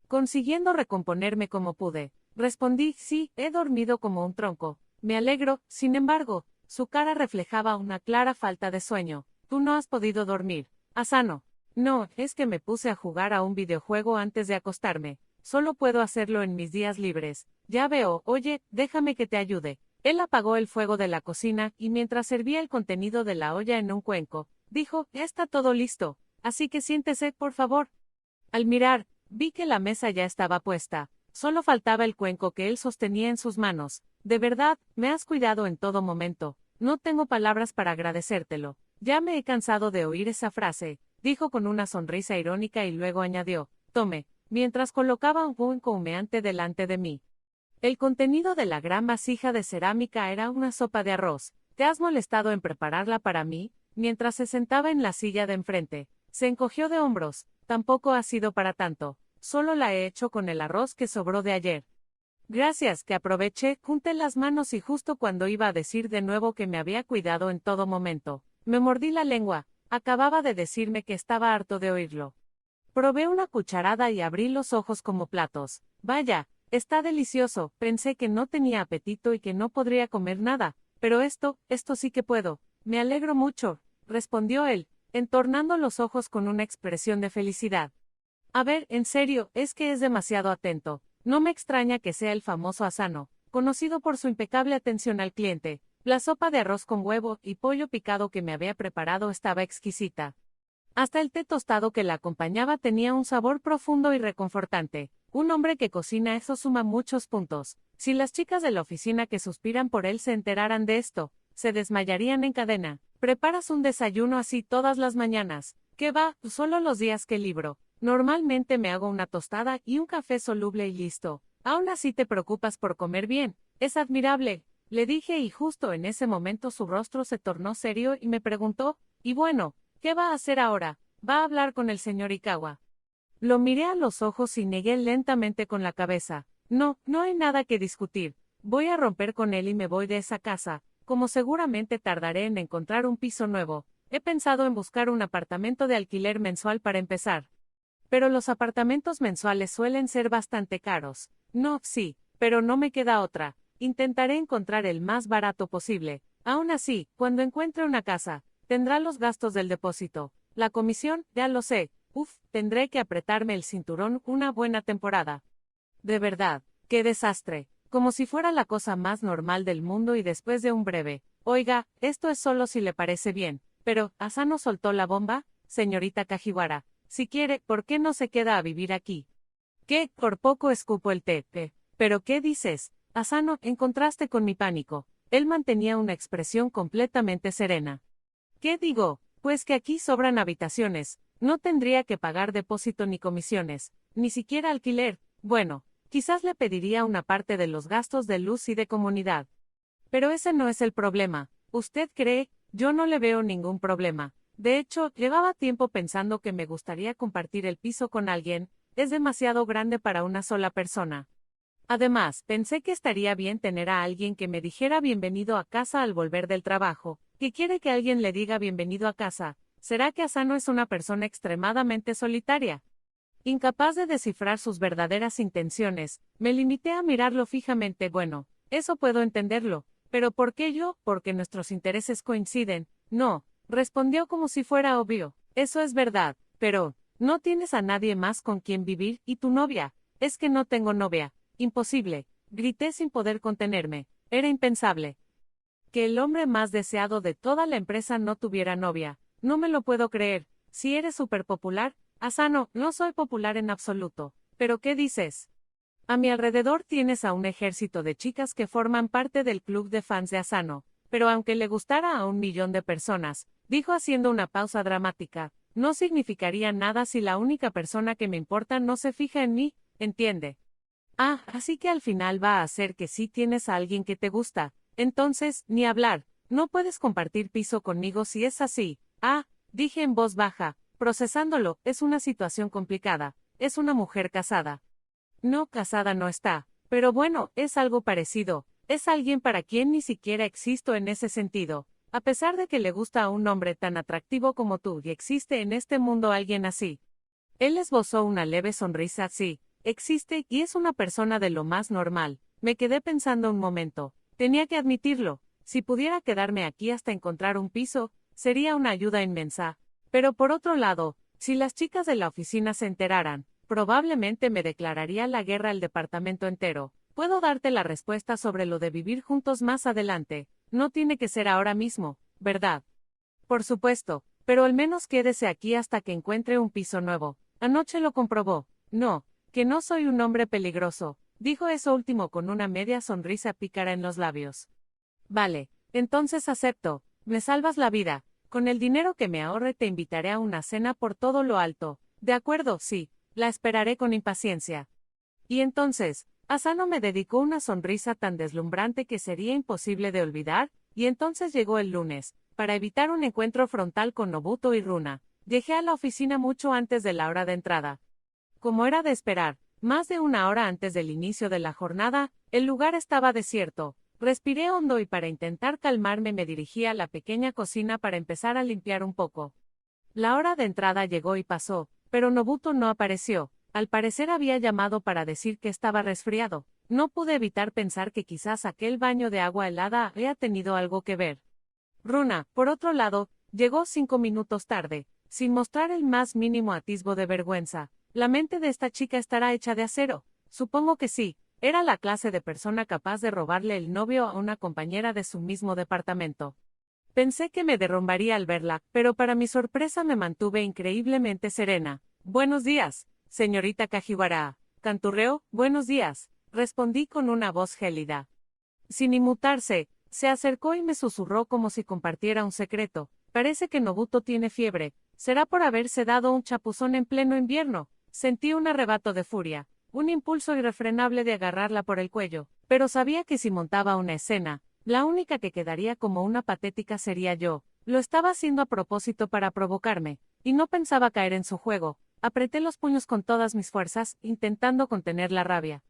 Consiguiendo recomponerme como pude, respondí, sí, he dormido como un tronco. Me alegro, sin embargo, su cara reflejaba una clara falta de sueño. Tú no has podido dormir, Asano. No, es que me puse a jugar a un videojuego antes de acostarme. Solo puedo hacerlo en mis días libres. Ya veo, oye, déjame que te ayude. Él apagó el fuego de la cocina y mientras servía el contenido de la olla en un cuenco, dijo, ya está todo listo, así que siéntese, por favor. Al mirar, vi que la mesa ya estaba puesta, solo faltaba el cuenco que él sostenía en sus manos. De verdad, me has cuidado en todo momento, no tengo palabras para agradecértelo. Ya me he cansado de oír esa frase, dijo con una sonrisa irónica y luego añadió, tome, mientras colocaba un cuenco humeante delante de mí. El contenido de la gran vasija de cerámica era una sopa de arroz. ¿Te has molestado en prepararla para mí? Mientras se sentaba en la silla de enfrente, se encogió de hombros. Tampoco ha sido para tanto. Solo la he hecho con el arroz que sobró de ayer. Gracias, que aproveché, junté las manos y justo cuando iba a decir de nuevo que me había cuidado en todo momento, me mordí la lengua. Acababa de decirme que estaba harto de oírlo. Probé una cucharada y abrí los ojos como platos. Vaya, está delicioso. Pensé que no tenía apetito y que no podría comer nada, pero esto sí que puedo. Me alegro mucho, respondió él, entornando los ojos con una expresión de felicidad. A ver, en serio, es que es demasiado atento. No me extraña que sea el famoso Asano, conocido por su impecable atención al cliente. La sopa de arroz con huevo y pollo picado que me había preparado estaba exquisita. Hasta el té tostado que la acompañaba tenía un sabor profundo y reconfortante. Un hombre que cocina, eso suma muchos puntos. Si las chicas de la oficina que suspiran por él se enteraran de esto, se desmayarían en cadena. ¿Preparas un desayuno así todas las mañanas? ¿Qué va? Solo los días que libro. Normalmente me hago una tostada y un café soluble y listo. Aún así te preocupas por comer bien. Es admirable, le dije, y justo en ese momento su rostro se tornó serio y me preguntó, y bueno, ¿qué va a hacer ahora? ¿Va a hablar con el señor Ikawa? Lo miré a los ojos y negué lentamente con la cabeza. No, no hay nada que discutir. Voy a romper con él y me voy de esa casa, como seguramente tardaré en encontrar un piso nuevo. He pensado en buscar un apartamento de alquiler mensual para empezar. Pero los apartamentos mensuales suelen ser bastante caros. No, sí, pero no me queda otra. Intentaré encontrar el más barato posible. Aún así, cuando encuentre una casa, tendrá los gastos del depósito. La comisión, ya lo sé. Tendré que apretarme el cinturón una buena temporada. De verdad, qué desastre. Como si fuera la cosa más normal del mundo y después de un breve, oiga, esto es solo si le parece bien. Pero, ¿Asano soltó la bomba? Señorita Kajiwara, si quiere, ¿por qué no se queda a vivir aquí? ¿Qué? Por poco escupo el té. ¿Pero qué dices? Asano, en contraste con mi pánico, él mantenía una expresión completamente serena. ¿Qué digo? Pues que aquí sobran habitaciones, no tendría que pagar depósito ni comisiones, ni siquiera alquiler. Bueno, quizás le pediría una parte de los gastos de luz y de comunidad. Pero ese no es el problema. ¿Usted cree? Yo no le veo ningún problema. De hecho, llevaba tiempo pensando que me gustaría compartir el piso con alguien. Es demasiado grande para una sola persona. Además, pensé que estaría bien tener a alguien que me dijera bienvenido a casa al volver del trabajo. ¿Qué quiere que alguien le diga bienvenido a casa? ¿Será que Asano es una persona extremadamente solitaria? Incapaz de descifrar sus verdaderas intenciones, me limité a mirarlo fijamente. Bueno, eso puedo entenderlo. ¿Pero por qué yo? Porque nuestros intereses coinciden. No, respondió como si fuera obvio. Eso es verdad, pero no tienes a nadie más con quien vivir, ¿y tu novia? Es que no tengo novia. Imposible, grité sin poder contenerme. Era impensable que el hombre más deseado de toda la empresa no tuviera novia. No me lo puedo creer. Si eres súper popular, Asano, no soy popular en absoluto. ¿Pero qué dices? A mi alrededor tienes a un ejército de chicas que forman parte del club de fans de Asano. Pero aunque le gustara a 1 millón de personas, dijo haciendo una pausa dramática, no significaría nada si la única persona que me importa no se fija en mí, ¿entiende? Ah, así que al final va a ser que sí tienes a alguien que te gusta. Entonces, ni hablar, no puedes compartir piso conmigo si es así. Ah, dije en voz baja, procesándolo, es una situación complicada. Es una mujer casada. No, casada no está, pero bueno, es algo parecido. Es alguien para quien ni siquiera existo en ese sentido. A pesar de que le gusta a un hombre tan atractivo como tú y existe en este mundo alguien así. Él esbozó una leve sonrisa. Sí, existe y es una persona de lo más normal. Me quedé pensando un momento. Tenía que admitirlo. Si pudiera quedarme aquí hasta encontrar un piso, sería una ayuda inmensa. Pero por otro lado, si las chicas de la oficina se enteraran, probablemente me declararía la guerra al departamento entero. Puedo darte la respuesta sobre lo de vivir juntos más adelante. No tiene que ser ahora mismo, ¿verdad? Por supuesto, pero al menos quédese aquí hasta que encuentre un piso nuevo. Anoche lo comprobó. No, que no soy un hombre peligroso. Dijo eso último con una media sonrisa pícara en los labios. Vale, entonces acepto. Me salvas la vida. Con el dinero que me ahorre te invitaré a una cena por todo lo alto. De acuerdo, sí, la esperaré con impaciencia. Y entonces, Asano me dedicó una sonrisa tan deslumbrante que sería imposible de olvidar, y entonces llegó el lunes, para evitar un encuentro frontal con Nobuto y Runa. Llegué a la oficina mucho antes de la hora de entrada. Como era de esperar, más de una hora antes del inicio de la jornada, el lugar estaba desierto. Respiré hondo y para intentar calmarme me dirigí a la pequeña cocina para empezar a limpiar un poco. La hora de entrada llegó y pasó, pero Nobuto no apareció. Al parecer había llamado para decir que estaba resfriado. No pude evitar pensar que quizás aquel baño de agua helada había tenido algo que ver. Runa, por otro lado, llegó 5 minutos tarde, sin mostrar el más mínimo atisbo de vergüenza. La mente de esta chica estará hecha de acero. Supongo que sí. Era la clase de persona capaz de robarle el novio a una compañera de su mismo departamento. Pensé que me derrumbaría al verla, pero para mi sorpresa me mantuve increíblemente serena. Buenos días, señorita Kajiwara. Canturreo, buenos días, respondí con una voz gélida. Sin inmutarse, se acercó y me susurró como si compartiera un secreto. Parece que Nobuto tiene fiebre. Será por haberse dado un chapuzón en pleno invierno. Sentí un arrebato de furia, un impulso irrefrenable de agarrarla por el cuello, pero sabía que si montaba una escena, la única que quedaría como una patética sería yo. Lo estaba haciendo a propósito para provocarme, y no pensaba caer en su juego. Apreté los puños con todas mis fuerzas, intentando contener la rabia.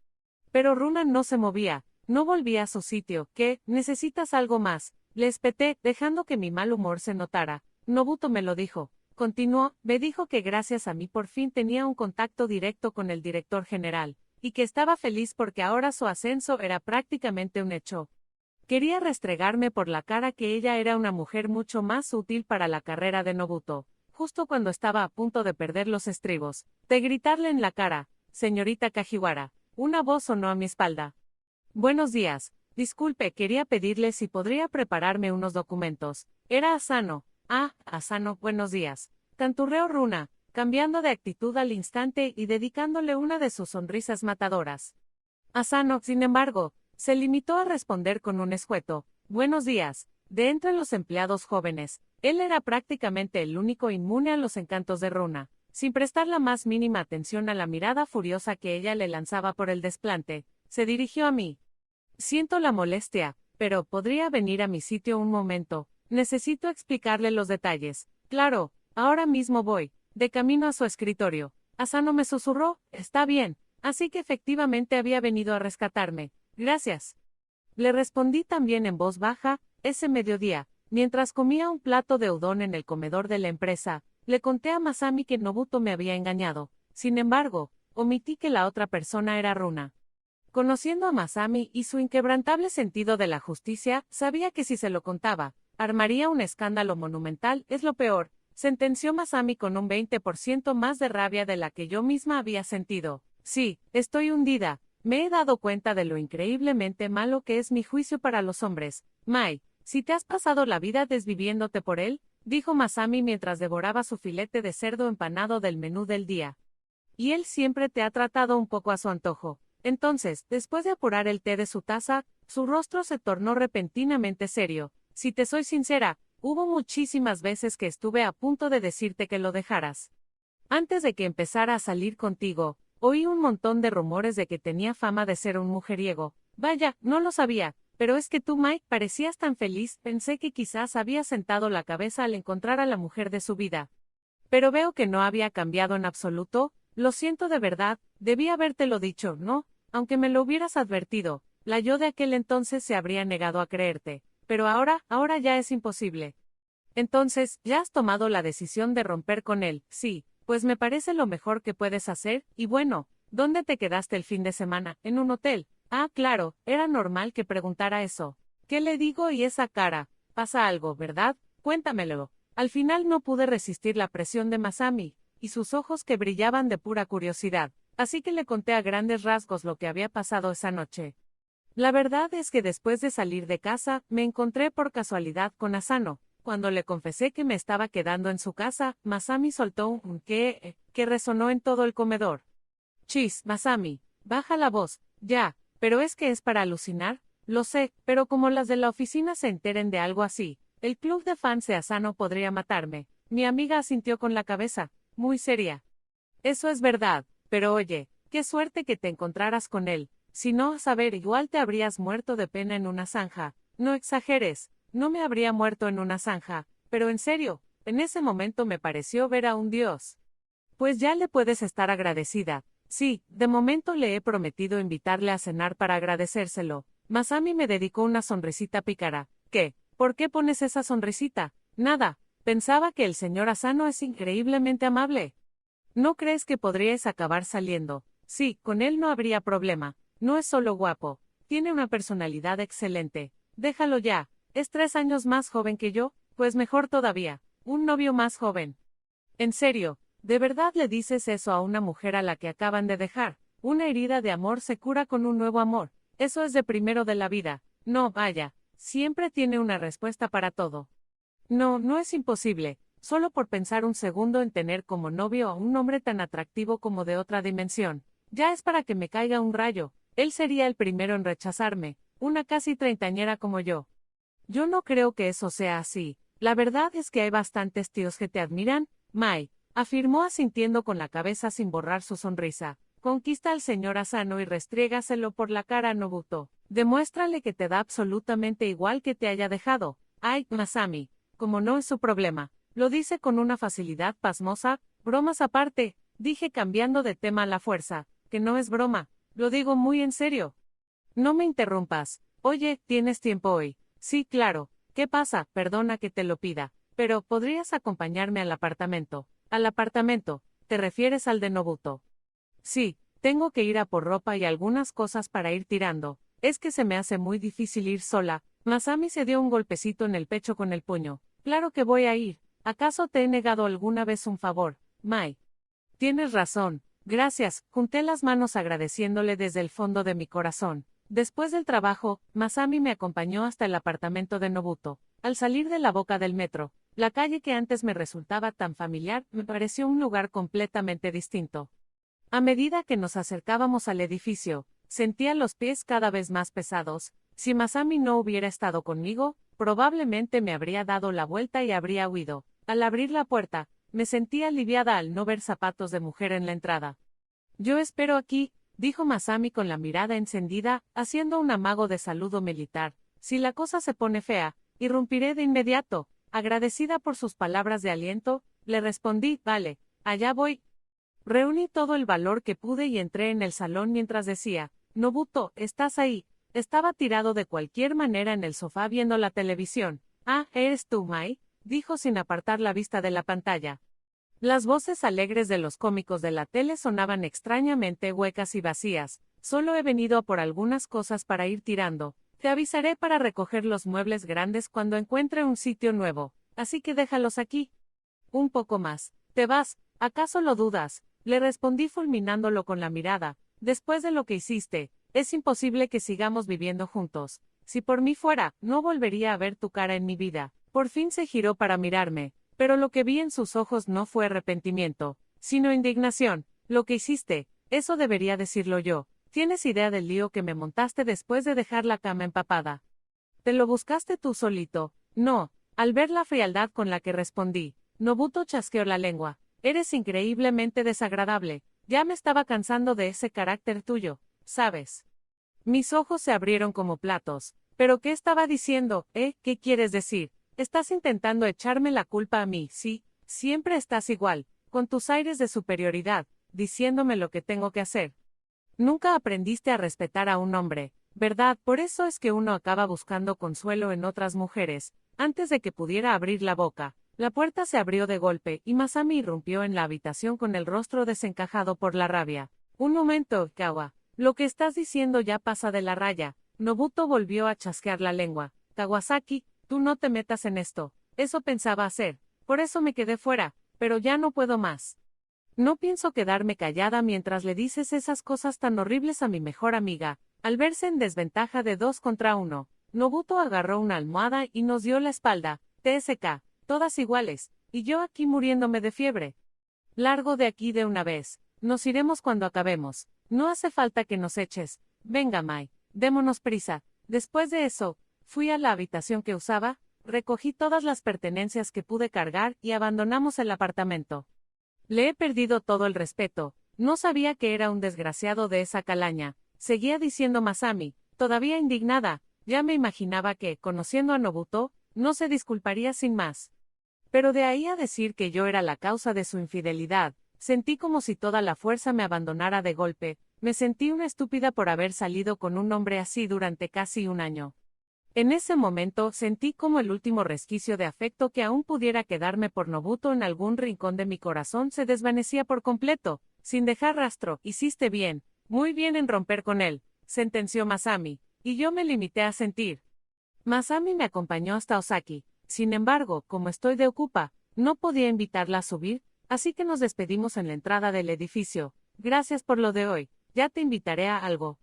Pero Runa no se movía, no volvía a su sitio. ¿Qué? ¿Necesitas algo más? Le espeté, dejando que mi mal humor se notara. Nobuto me lo dijo. Continuó, me dijo que gracias a mí por fin tenía un contacto directo con el director general, y que estaba feliz porque ahora su ascenso era prácticamente un hecho. Quería restregarme por la cara que ella era una mujer mucho más útil para la carrera de Nobuto. Justo cuando estaba a punto de perder los estribos, de gritarle en la cara, señorita Kajiwara, una voz sonó a mi espalda. Buenos días. Disculpe, quería pedirle si podría prepararme unos documentos. Era Asano. Ah, Asano, buenos días. Canturreó Runa, cambiando de actitud al instante y dedicándole una de sus sonrisas matadoras. Asano, sin embargo, se limitó a responder con un escueto. Buenos días. De entre los empleados jóvenes, él era prácticamente el único inmune a los encantos de Runa. Sin prestar la más mínima atención a la mirada furiosa que ella le lanzaba por el desplante, se dirigió a mí. Siento la molestia, pero ¿podría venir a mi sitio un momento? Necesito explicarle los detalles. Claro, ahora mismo voy, de camino a su escritorio. Asano me susurró, está bien, así que efectivamente había venido a rescatarme. Gracias. Le respondí también en voz baja. Ese mediodía, mientras comía un plato de udon en el comedor de la empresa, le conté a Masami que Nobuto me había engañado. Sin embargo, omití que la otra persona era Runa. Conociendo a Masami y su inquebrantable sentido de la justicia, sabía que si se lo contaba, armaría un escándalo monumental. Es lo peor, sentenció Masami con un 20% más de rabia de la que yo misma había sentido. Sí, estoy hundida. Me he dado cuenta de lo increíblemente malo que es mi juicio para los hombres. Mai, si te has pasado la vida desviviéndote por él, dijo Masami mientras devoraba su filete de cerdo empanado del menú del día. Y él siempre te ha tratado un poco a su antojo. Entonces, después de apurar el té de su taza, su rostro se tornó repentinamente serio. Si te soy sincera, hubo muchísimas veces que estuve a punto de decirte que lo dejaras. Antes de que empezara a salir contigo, oí un montón de rumores de que tenía fama de ser un mujeriego. Vaya, no lo sabía, pero es que tú, Mike, parecías tan feliz. Pensé que quizás había sentado la cabeza al encontrar a la mujer de su vida. Pero veo que no había cambiado en absoluto. Lo siento de verdad, debí habértelo dicho, ¿no? Aunque me lo hubieras advertido, la yo de aquel entonces se habría negado a creerte. Pero ahora ya es imposible. Entonces, ¿ya has tomado la decisión de romper con él? Sí, pues me parece lo mejor que puedes hacer. Y bueno, ¿dónde te quedaste el fin de semana? En un hotel. Ah, claro, era normal que preguntara eso. ¿Qué le digo y esa cara? Pasa algo, ¿verdad? Cuéntamelo. Al final no pude resistir la presión de Masami, y sus ojos que brillaban de pura curiosidad. Así que le conté a grandes rasgos lo que había pasado esa noche. La verdad es que después de salir de casa, me encontré por casualidad con Asano. Cuando le confesé que me estaba quedando en su casa, Masami soltó un que resonó en todo el comedor. Chis, Masami, baja la voz, ya, pero es que es para alucinar. Lo sé, pero como las de la oficina se enteren de algo así, El club de fans de Asano podría matarme. Mi amiga asintió con la cabeza, muy seria. Eso es verdad, pero oye, qué suerte que te encontraras con él. Si no, a saber, igual te habrías muerto de pena en una zanja. No exageres, no me habría muerto en una zanja, pero en serio, en ese momento me pareció ver a un dios. Pues ya le puedes estar agradecida. Sí, de momento le he prometido invitarle a cenar para agradecérselo. Masami me dedicó una sonrisita pícara. ¿Qué? ¿Por qué pones esa sonrisita? Nada, pensaba que el señor Asano es increíblemente amable. ¿No crees que podríais acabar saliendo? Sí, con él no habría problema. No es solo guapo, tiene una personalidad excelente. Déjalo ya, es 3 años más joven que yo, pues mejor todavía, un novio más joven. En serio, ¿de verdad le dices eso a una mujer a la que acaban de dejar? Una herida de amor se cura con un nuevo amor. Eso es de primero de la vida. No, vaya, siempre tiene una respuesta para todo. No, no es imposible, solo por pensar un segundo en tener como novio a un hombre tan atractivo como de otra dimensión. Ya es para que me caiga un rayo. Él sería el primero en rechazarme, una casi treintañera como yo. Yo no creo que eso sea así. La verdad es que hay bastantes tíos que te admiran, Mai, afirmó asintiendo con la cabeza sin borrar su sonrisa. Conquista al señor Asano y restriégaselo por la cara a Nobuto. Demuéstrale que te da absolutamente igual que te haya dejado. Ay, Masami, como no es su problema. Lo dice con una facilidad pasmosa. Bromas aparte, dije cambiando de tema a la fuerza, que no es broma, lo digo muy en serio. No me interrumpas. Oye, ¿tienes tiempo hoy? Sí, claro. ¿Qué pasa? Perdona que te lo pida, pero ¿podrías acompañarme al apartamento? ¿Al apartamento? ¿Te refieres al de Nobuto? Sí, tengo que ir a por ropa y algunas cosas para ir tirando. Es que se me hace muy difícil ir sola. Masami se dio un golpecito en el pecho con el puño. Claro que voy a ir. ¿Acaso te he negado alguna vez un favor, Mai? Tienes razón. Gracias. Junté las manos agradeciéndole desde el fondo de mi corazón. Después del trabajo, Masami me acompañó hasta el apartamento de Nobuto. Al salir de la boca del metro, la calle que antes me resultaba tan familiar me pareció un lugar completamente distinto. A medida que nos acercábamos al edificio, sentía los pies cada vez más pesados. Si Masami no hubiera estado conmigo, probablemente me habría dado la vuelta y habría huido. Al abrir la puerta, me sentí aliviada al no ver zapatos de mujer en la entrada. Yo espero aquí, dijo Masami con la mirada encendida, haciendo un amago de saludo militar. Si la cosa se pone fea, irrumpiré de inmediato. Agradecida por sus palabras de aliento, le respondí, vale, allá voy. Reuní todo el valor que pude y entré en el salón mientras decía, Nobuto, ¿estás ahí? Estaba tirado de cualquier manera en el sofá viendo la televisión. Ah, ¿eres tú, Mai? Dijo sin apartar la vista de la pantalla. Las voces alegres de los cómicos de la tele sonaban extrañamente huecas y vacías. Solo he venido a por algunas cosas para ir tirando. Te avisaré para recoger los muebles grandes cuando encuentre un sitio nuevo. Así que déjalos aquí. Un poco más. ¿Te vas? ¿Acaso lo dudas? Le respondí fulminándolo con la mirada. Después de lo que hiciste, es imposible que sigamos viviendo juntos. Si por mí fuera, no volvería a ver tu cara en mi vida. Por fin se giró para mirarme, pero lo que vi en sus ojos no fue arrepentimiento, sino indignación. Lo que hiciste, eso debería decirlo yo. ¿Tienes idea del lío que me montaste después de dejar la cama empapada? ¿Te lo buscaste tú solito? No. Al ver la frialdad con la que respondí, Nobuto chasqueó la lengua. Eres increíblemente desagradable. Ya me estaba cansando de ese carácter tuyo, ¿sabes? Mis ojos se abrieron como platos. ¿Pero qué estaba diciendo? ¿Qué quieres decir? Estás intentando echarme la culpa a mí, sí, siempre estás igual, con tus aires de superioridad, diciéndome lo que tengo que hacer. Nunca aprendiste a respetar a un hombre, ¿verdad? Por eso es que uno acaba buscando consuelo en otras mujeres. Antes de que pudiera abrir la boca, la puerta se abrió de golpe y Masami irrumpió en la habitación con el rostro desencajado por la rabia. Un momento, Kawa. Lo que estás diciendo ya pasa de la raya. Nobuto volvió a chasquear la lengua. Kawasaki, tú no te metas en esto. Eso pensaba hacer. Por eso me quedé fuera, pero ya no puedo más. No pienso quedarme callada mientras le dices esas cosas tan horribles a mi mejor amiga. Al verse en desventaja de 2 contra 1, Nobuto agarró una almohada y nos dio la espalda. TSK, todas iguales, y yo aquí muriéndome de fiebre. Largo de aquí de una vez. Nos iremos cuando acabemos. No hace falta que nos eches. Venga, Mai, démonos prisa. Después de eso, fui a la habitación que usaba. recogí todas las pertenencias que pude cargar y abandonamos el apartamento. Le he perdido todo el respeto, no sabía que era un desgraciado de esa calaña, seguía diciendo Masami, todavía indignada, ya me imaginaba que, conociendo a Nobuto, no se disculparía sin más. Pero de ahí a decir que yo era la causa de su infidelidad, sentí como si toda la fuerza me abandonara de golpe, me sentí una estúpida por haber salido con un hombre así durante casi un año. En ese momento sentí como el último resquicio de afecto que aún pudiera quedarme por Nobuto en algún rincón de mi corazón se desvanecía por completo, sin dejar rastro. Hiciste bien, muy bien en romper con él, sentenció Masami, y yo me limité a sentir. Masami me acompañó hasta Osaki, sin embargo, como estoy de ocupa, no podía invitarla a subir, así que nos despedimos en la entrada del edificio. Gracias por lo de hoy, ya te invitaré a algo.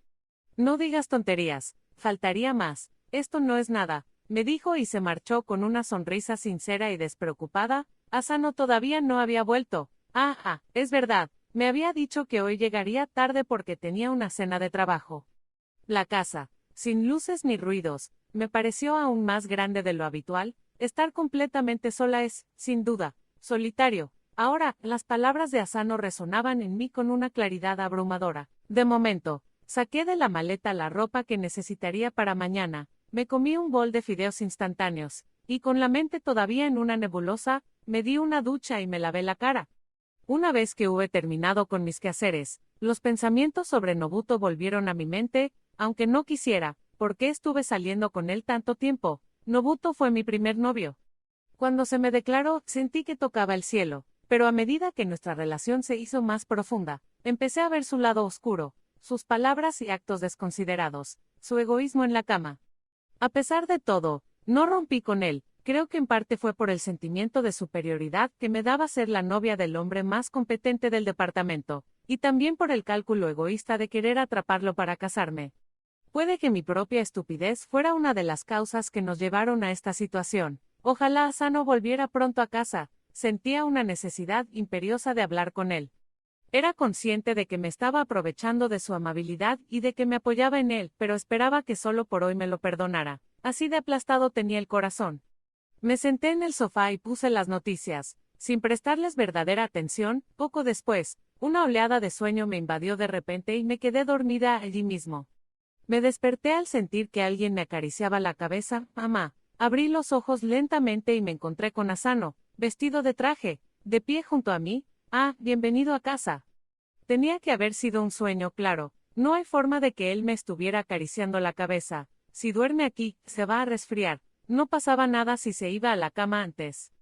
No digas tonterías, faltaría más. Esto no es nada, me dijo y se marchó con una sonrisa sincera y despreocupada. Asano todavía no había vuelto. Es verdad, me había dicho que hoy llegaría tarde porque tenía una cena de trabajo. La casa, sin luces ni ruidos, me pareció aún más grande de lo habitual. Estar completamente sola es, sin duda, solitario. Ahora, las palabras de Asano resonaban en mí con una claridad abrumadora. De momento, saqué de la maleta la ropa que necesitaría para mañana. Me comí un bol de fideos instantáneos, y con la mente todavía en una nebulosa, me di una ducha y me lavé la cara. Una vez que hube terminado con mis quehaceres, los pensamientos sobre Nobuto volvieron a mi mente, aunque no quisiera, ¿por qué estuve saliendo con él tanto tiempo? Nobuto fue mi primer novio. Cuando se me declaró, sentí que tocaba el cielo, pero a medida que nuestra relación se hizo más profunda, empecé a ver su lado oscuro, sus palabras y actos desconsiderados, su egoísmo en la cama. A pesar de todo, no rompí con él, creo que en parte fue por el sentimiento de superioridad que me daba ser la novia del hombre más competente del departamento, y también por el cálculo egoísta de querer atraparlo para casarme. Puede que mi propia estupidez fuera una de las causas que nos llevaron a esta situación. Ojalá Asano volviera pronto a casa, sentía una necesidad imperiosa de hablar con él. Era consciente de que me estaba aprovechando de su amabilidad y de que me apoyaba en él, pero esperaba que solo por hoy me lo perdonara. Así de aplastado tenía el corazón. Me senté en el sofá y puse las noticias, sin prestarles verdadera atención. Poco después, una oleada de sueño me invadió de repente y me quedé dormida allí mismo. Me desperté al sentir que alguien me acariciaba la cabeza. Mamá. Abrí los ojos lentamente y me encontré con Asano, vestido de traje, de pie junto a mí. Bienvenido a casa. Tenía que haber sido un sueño, claro. No hay forma de que él me estuviera acariciando la cabeza. Si duerme aquí, se va a resfriar. No pasaba nada si se iba a la cama antes.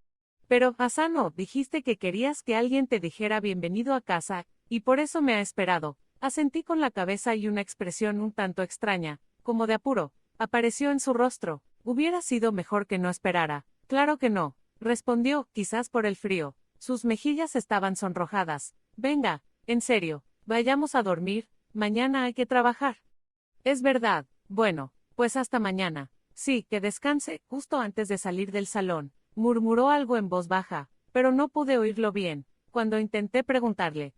Pero, Asano, dijiste que querías que alguien te dijera bienvenido a casa, y por eso me ha esperado. Asentí con la cabeza y una expresión un tanto extraña, como de apuro, apareció en su rostro. Hubiera sido mejor que no esperara. Claro que no, respondió, quizás por el frío. Sus mejillas estaban sonrojadas. Venga, en serio, vayamos a dormir, mañana hay que trabajar. Es verdad, bueno, pues hasta mañana. Sí, que descanse. Justo antes de salir del salón, murmuró algo en voz baja, pero no pude oírlo bien, cuando intenté preguntarle.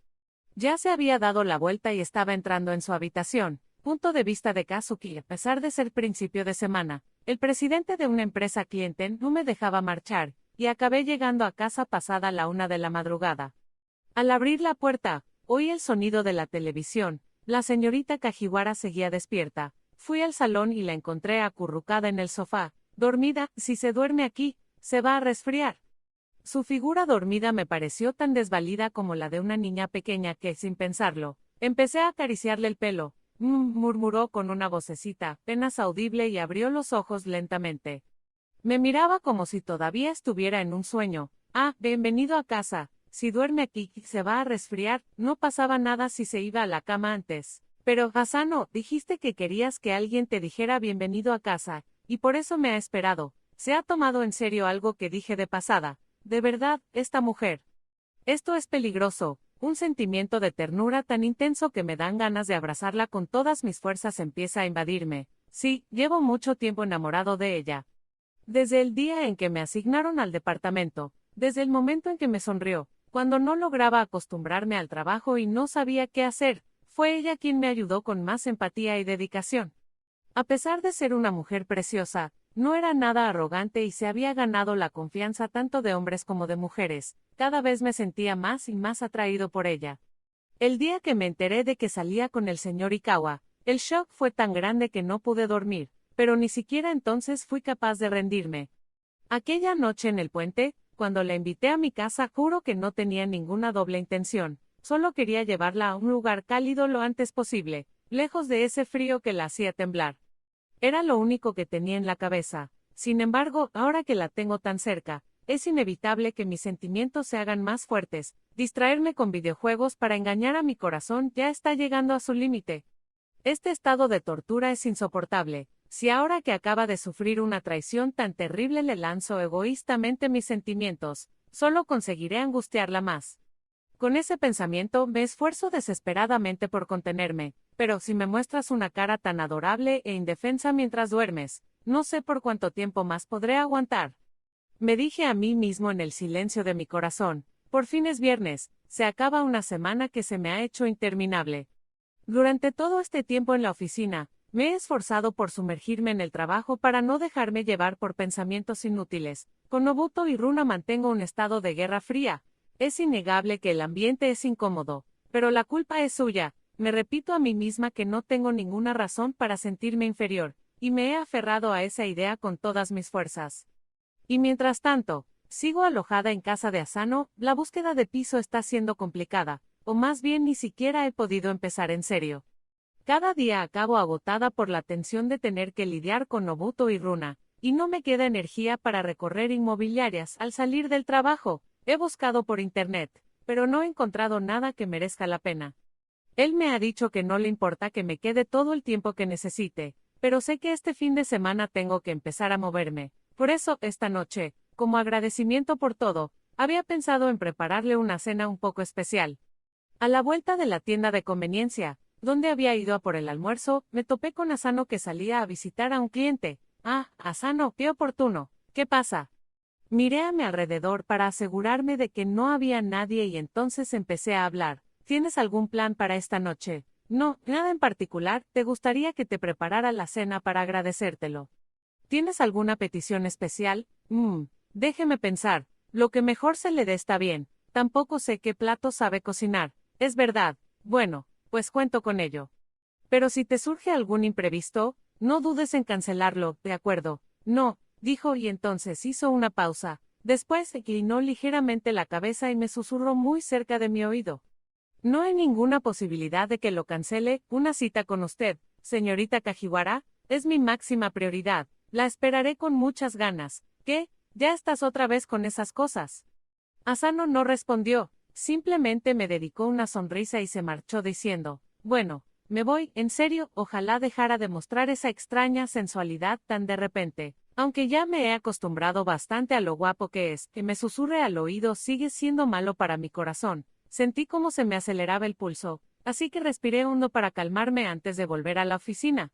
Ya se había dado la vuelta y estaba entrando en su habitación. Punto de vista de Kazuki, a pesar de ser principio de semana, el presidente de una empresa cliente no me dejaba marchar, y acabé llegando a casa pasada la 1 de la madrugada. Al abrir la puerta, oí el sonido de la televisión. La señorita Kajiwara seguía despierta. Fui al salón y la encontré acurrucada en el sofá, dormida. Si se duerme aquí, se va a resfriar. Su figura dormida me pareció tan desvalida como la de una niña pequeña que, sin pensarlo, empecé a acariciarle el pelo. Murmuró con una vocecita apenas audible y abrió los ojos lentamente. Me miraba como si todavía estuviera en un sueño. Bienvenido a casa. Si duerme aquí, se va a resfriar. No pasaba nada si se iba a la cama antes. Pero, Asano, dijiste que querías que alguien te dijera bienvenido a casa, y por eso me ha esperado. Se ha tomado en serio algo que dije de pasada. De verdad, esta mujer. Esto es peligroso. Un sentimiento de ternura tan intenso que me dan ganas de abrazarla con todas mis fuerzas empieza a invadirme. Sí, llevo mucho tiempo enamorado de ella. Desde el día en que me asignaron al departamento, desde el momento en que me sonrió, cuando no lograba acostumbrarme al trabajo y no sabía qué hacer, fue ella quien me ayudó con más empatía y dedicación. A pesar de ser una mujer preciosa, No era nada arrogante y se había ganado la confianza tanto de hombres como de mujeres. Cada vez me sentía más y más atraído por ella. El día que me enteré de que salía con el señor Ikawa, el shock fue tan grande que no pude dormir, pero ni siquiera entonces fui capaz de rendirme. Aquella noche en el puente, cuando la invité a mi casa, juro que no tenía ninguna doble intención, solo quería llevarla a un lugar cálido lo antes posible, lejos de ese frío que la hacía temblar. Era lo único que tenía en la cabeza. Sin embargo, ahora que la tengo tan cerca, es inevitable que mis sentimientos se hagan más fuertes. Distraerme con videojuegos para engañar a mi corazón ya está llegando a su límite. Este estado de tortura es insoportable. Si ahora que acaba de sufrir una traición tan terrible le lanzo egoístamente mis sentimientos, solo conseguiré angustiarla más. Con ese pensamiento me esfuerzo desesperadamente por contenerme, pero si me muestras una cara tan adorable e indefensa mientras duermes, no sé por cuánto tiempo más podré aguantar. Me dije a mí mismo en el silencio de mi corazón, por fin es viernes, se acaba una semana que se me ha hecho interminable. Durante todo este tiempo en la oficina, me he esforzado por sumergirme en el trabajo para no dejarme llevar por pensamientos inútiles. Con Nobuto y Runa mantengo un estado de guerra fría. Es innegable que el ambiente es incómodo, pero la culpa es suya. Me repito a mí misma que no tengo ninguna razón para sentirme inferior, y me he aferrado a esa idea con todas mis fuerzas. Y mientras tanto, sigo alojada en casa de Asano, la búsqueda de piso está siendo complicada, o más bien ni siquiera he podido empezar en serio. Cada día acabo agotada por la tensión de tener que lidiar con Nobuto y Runa, y no me queda energía para recorrer inmobiliarias al salir del trabajo. He buscado por internet, pero no he encontrado nada que merezca la pena. Él me ha dicho que no le importa que me quede todo el tiempo que necesite, pero sé que este fin de semana tengo que empezar a moverme. Por eso, esta noche, como agradecimiento por todo, había pensado en prepararle una cena un poco especial. A la vuelta de la tienda de conveniencia, donde había ido a por el almuerzo, me topé con Asano que salía a visitar a un cliente. Ah, Asano, qué oportuno. ¿Qué pasa? Miré a mi alrededor para asegurarme de que no había nadie y entonces empecé a hablar. ¿Tienes algún plan para esta noche? No, nada en particular. ¿Te gustaría que te preparara la cena para agradecértelo? ¿Tienes alguna petición especial? Déjeme pensar. Lo que mejor se le dé está bien. Tampoco sé qué plato sabe cocinar. Es verdad. Bueno, pues cuento con ello. Pero si te surge algún imprevisto, no dudes en cancelarlo, ¿de acuerdo? No, dijo y entonces hizo una pausa. Después inclinó ligeramente la cabeza y me susurró muy cerca de mi oído. No hay ninguna posibilidad de que lo cancele. Una cita con usted, señorita Kajiwara, es mi máxima prioridad. La esperaré con muchas ganas. ¿Qué? ¿Ya estás otra vez con esas cosas? Asano no respondió, simplemente me dedicó una sonrisa y se marchó diciendo, bueno, me voy, en serio, ojalá dejara de mostrar esa extraña sensualidad tan de repente. Aunque ya me he acostumbrado bastante a lo guapo que es, que me susurre al oído sigue siendo malo para mi corazón. Sentí como se me aceleraba el pulso, así que respiré hondo para calmarme antes de volver a la oficina.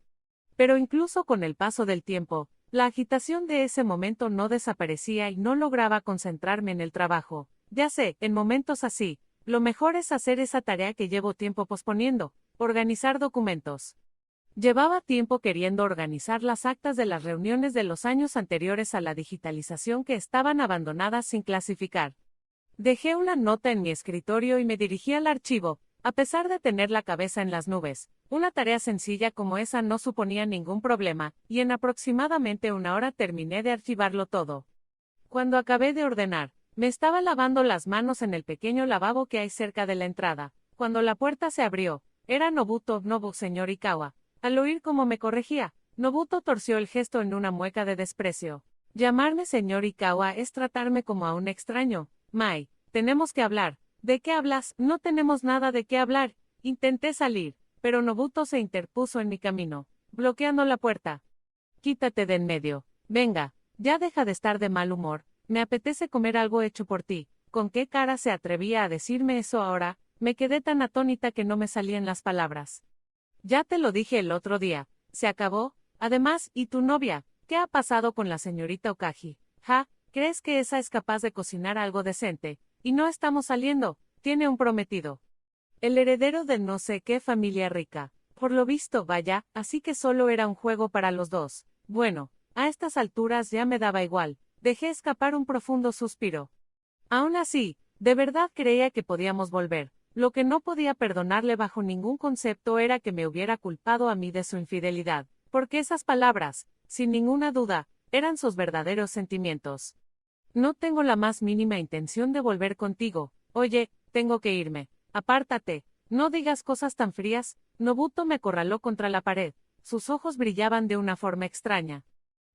Pero incluso con el paso del tiempo, la agitación de ese momento no desaparecía y no lograba concentrarme en el trabajo. Ya sé, en momentos así, lo mejor es hacer esa tarea que llevo tiempo posponiendo, organizar documentos. Llevaba tiempo queriendo organizar las actas de las reuniones de los años anteriores a la digitalización que estaban abandonadas sin clasificar. Dejé una nota en mi escritorio y me dirigí al archivo, a pesar de tener la cabeza en las nubes. Una tarea sencilla como esa no suponía ningún problema, y en aproximadamente una hora terminé de archivarlo todo. Cuando acabé de ordenar, me estaba lavando las manos en el pequeño lavabo que hay cerca de la entrada. Cuando la puerta se abrió, era Nobuto, señor Ikawa. Al oír cómo me corregía, Nobuto torció el gesto en una mueca de desprecio. Llamarme señor Ikawa es tratarme como a un extraño. Mai, tenemos que hablar. ¿De qué hablas? No tenemos nada de qué hablar. Intenté salir, pero Nobuto se interpuso en mi camino, bloqueando la puerta. Quítate de en medio. Venga, ya deja de estar de mal humor. Me apetece comer algo hecho por ti. ¿Con qué cara se atrevía a decirme eso ahora? Me quedé tan atónita que no me salían las palabras. Ya te lo dije el otro día. ¿Se acabó? Además, ¿y tu novia? ¿Qué ha pasado con la señorita Okagi? Ja, ¿crees que esa es capaz de cocinar algo decente? Y no estamos saliendo. Tiene un prometido. El heredero de no sé qué familia rica. Por lo visto, vaya, así que solo era un juego para los dos. Bueno, A estas alturas ya me daba igual, dejé escapar un profundo suspiro. Aún así, de verdad creía que podíamos volver. Lo que no podía perdonarle bajo ningún concepto era que me hubiera culpado a mí de su infidelidad, porque esas palabras, sin ninguna duda, eran sus verdaderos sentimientos. No tengo la más mínima intención de volver contigo. Oye, tengo que irme. Apártate. No digas cosas tan frías. Nobuto me acorraló contra la pared. Sus ojos brillaban de una forma extraña.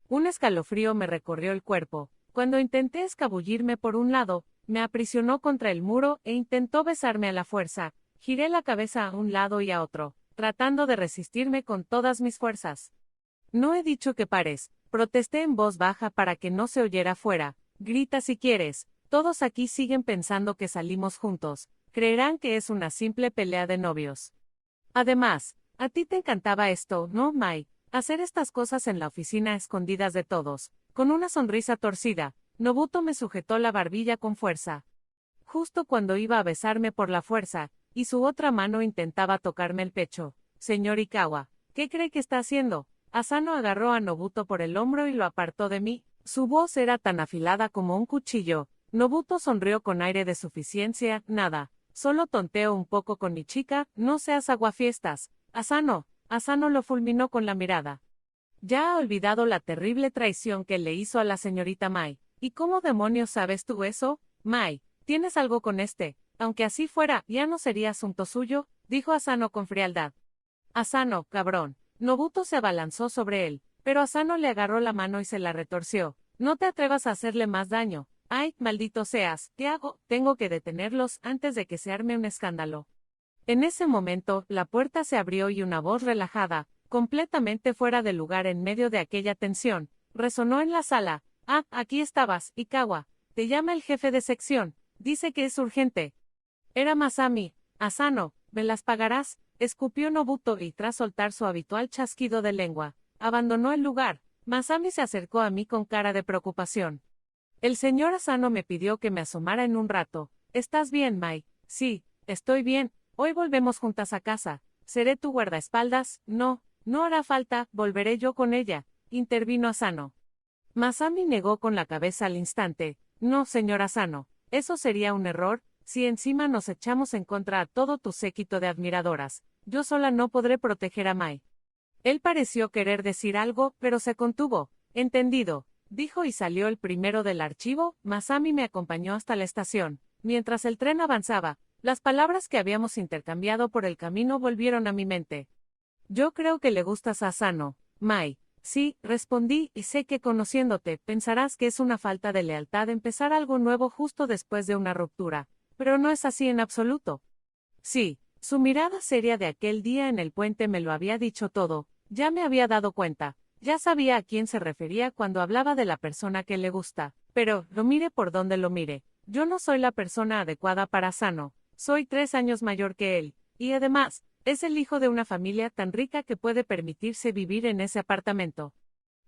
Un escalofrío me recorrió el cuerpo. Cuando intenté escabullirme por un lado, me aprisionó contra el muro e intentó besarme a la fuerza. Giré la cabeza a un lado y a otro, tratando de resistirme con todas mis fuerzas. No he dicho que pares, protesté en voz baja para que no se oyera fuera. Grita si quieres, todos aquí siguen pensando que salimos juntos, creerán que es una simple pelea de novios. Además, a ti te encantaba esto, ¿no, Mai? Hacer estas cosas en la oficina a escondidas de todos. Con una sonrisa torcida, Nobuto me sujetó la barbilla con fuerza. Justo cuando iba a besarme por la fuerza, y su otra mano intentaba tocarme el pecho. Señor Ikawa, ¿qué cree que está haciendo? Asano agarró a Nobuto por el hombro y lo apartó de mí. Su voz era tan afilada como un cuchillo. Nobuto sonrió con aire de suficiencia. Nada, solo tonteo un poco con mi chica, no seas aguafiestas. Asano lo fulminó con la mirada. Ya ha olvidado la terrible traición que le hizo a la señorita Mai. ¿Y cómo demonios sabes tú eso? Mai, ¿tienes algo con este? Aunque así fuera, ¿ya no sería asunto suyo? Dijo Asano con frialdad. Asano, cabrón. Nobuto se abalanzó sobre él, pero Asano le agarró la mano y se la retorció. No te atrevas a hacerle más daño. Ay, maldito seas, ¿qué hago? Tengo que detenerlos antes de que se arme un escándalo. En ese momento, la puerta se abrió y una voz relajada, completamente fuera de lugar en medio de aquella tensión, resonó en la sala. Ah, aquí estabas, Ikawa. Te llama el jefe de sección. Dice que es urgente. Era Masami. Asano, ¿me las pagarás? Escupió Nobuto y tras soltar su habitual chasquido de lengua, abandonó el lugar. Masami se acercó a mí con cara de preocupación. El señor Asano me pidió que me asomara en un rato. ¿Estás bien, Mai? Sí, estoy bien. Hoy volvemos juntas a casa. ¿Seré tu guardaespaldas? No, no hará falta, volveré yo con ella, intervino Asano. Masami negó con la cabeza al instante. No, señor Asano, eso sería un error, si encima nos echamos en contra a todo tu séquito de admiradoras. Yo sola no podré proteger a Mai. Él pareció querer decir algo, pero se contuvo. Entendido, dijo y salió el primero del archivo. Masami me acompañó hasta la estación. Mientras el tren avanzaba, las palabras que habíamos intercambiado por el camino volvieron a mi mente. Yo creo que le gustas a Asano, Mai. Sí, respondí, y sé que conociéndote, pensarás que es una falta de lealtad empezar algo nuevo justo después de una ruptura, pero no es así en absoluto. Sí, su mirada seria de aquel día en el puente me lo había dicho todo, ya me había dado cuenta, ya sabía a quién se refería cuando hablaba de la persona que le gusta, pero, lo mire por donde lo mire, yo no soy la persona adecuada para Asano, soy 3 años mayor que él, y además, es el hijo de una familia tan rica que puede permitirse vivir en ese apartamento.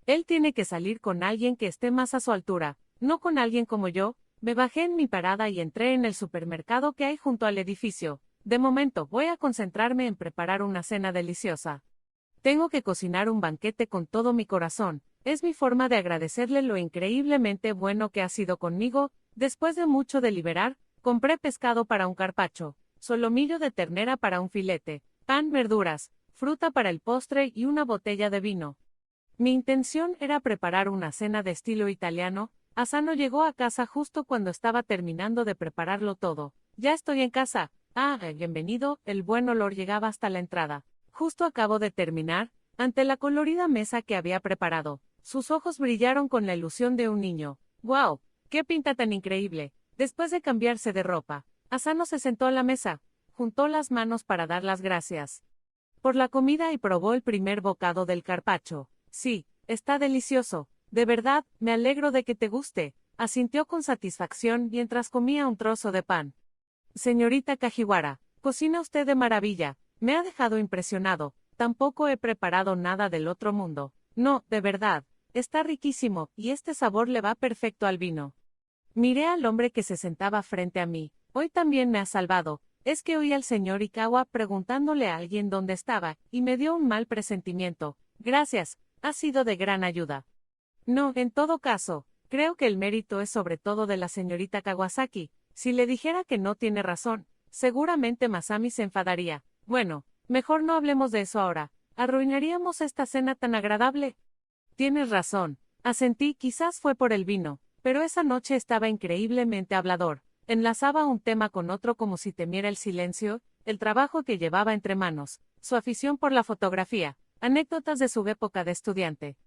Él tiene que salir con alguien que esté más a su altura, no con alguien como yo. Me bajé en mi parada y entré en el supermercado que hay junto al edificio. De momento voy a concentrarme en preparar una cena deliciosa. Tengo que cocinar un banquete con todo mi corazón. Es mi forma de agradecerle lo increíblemente bueno que ha sido conmigo. Después de mucho deliberar, compré pescado para un carpaccio, solomillo de ternera para un filete, pan, verduras, fruta para el postre y una botella de vino. Mi intención era preparar una cena de estilo italiano. Asano llegó a casa justo cuando estaba terminando de prepararlo todo. Ya estoy en casa. Ah, bienvenido. El buen olor llegaba hasta la entrada. Justo acabo de terminar, ante la colorida mesa que había preparado. Sus ojos brillaron con la ilusión de un niño. ¡Guau! ¡Qué pinta tan increíble! Después de cambiarse de ropa, Asano se sentó a la mesa, juntó las manos para dar las gracias por la comida y probó el primer bocado del carpaccio. Sí, está delicioso. De verdad, me alegro de que te guste, asintió con satisfacción mientras comía un trozo de pan. Señorita Kajiwara, cocina usted de maravilla, me ha dejado impresionado, tampoco he preparado nada del otro mundo. No, de verdad, está riquísimo, y este sabor le va perfecto al vino. Miré al hombre que se sentaba frente a mí. Hoy también me ha salvado. Es que oí al señor Ikawa preguntándole a alguien dónde estaba, y me dio un mal presentimiento. Gracias, ha sido de gran ayuda. No, en todo caso, creo que el mérito es sobre todo de la señorita Kawasaki. Si le dijera que no tiene razón, seguramente Masami se enfadaría. Bueno, mejor no hablemos de eso ahora. Arruinaríamos esta cena tan agradable. Tienes razón. Asentí, quizás fue por el vino, pero esa noche estaba increíblemente hablador. Enlazaba un tema con otro como si temiera el silencio, el trabajo que llevaba entre manos, su afición por la fotografía, anécdotas de su época de estudiante.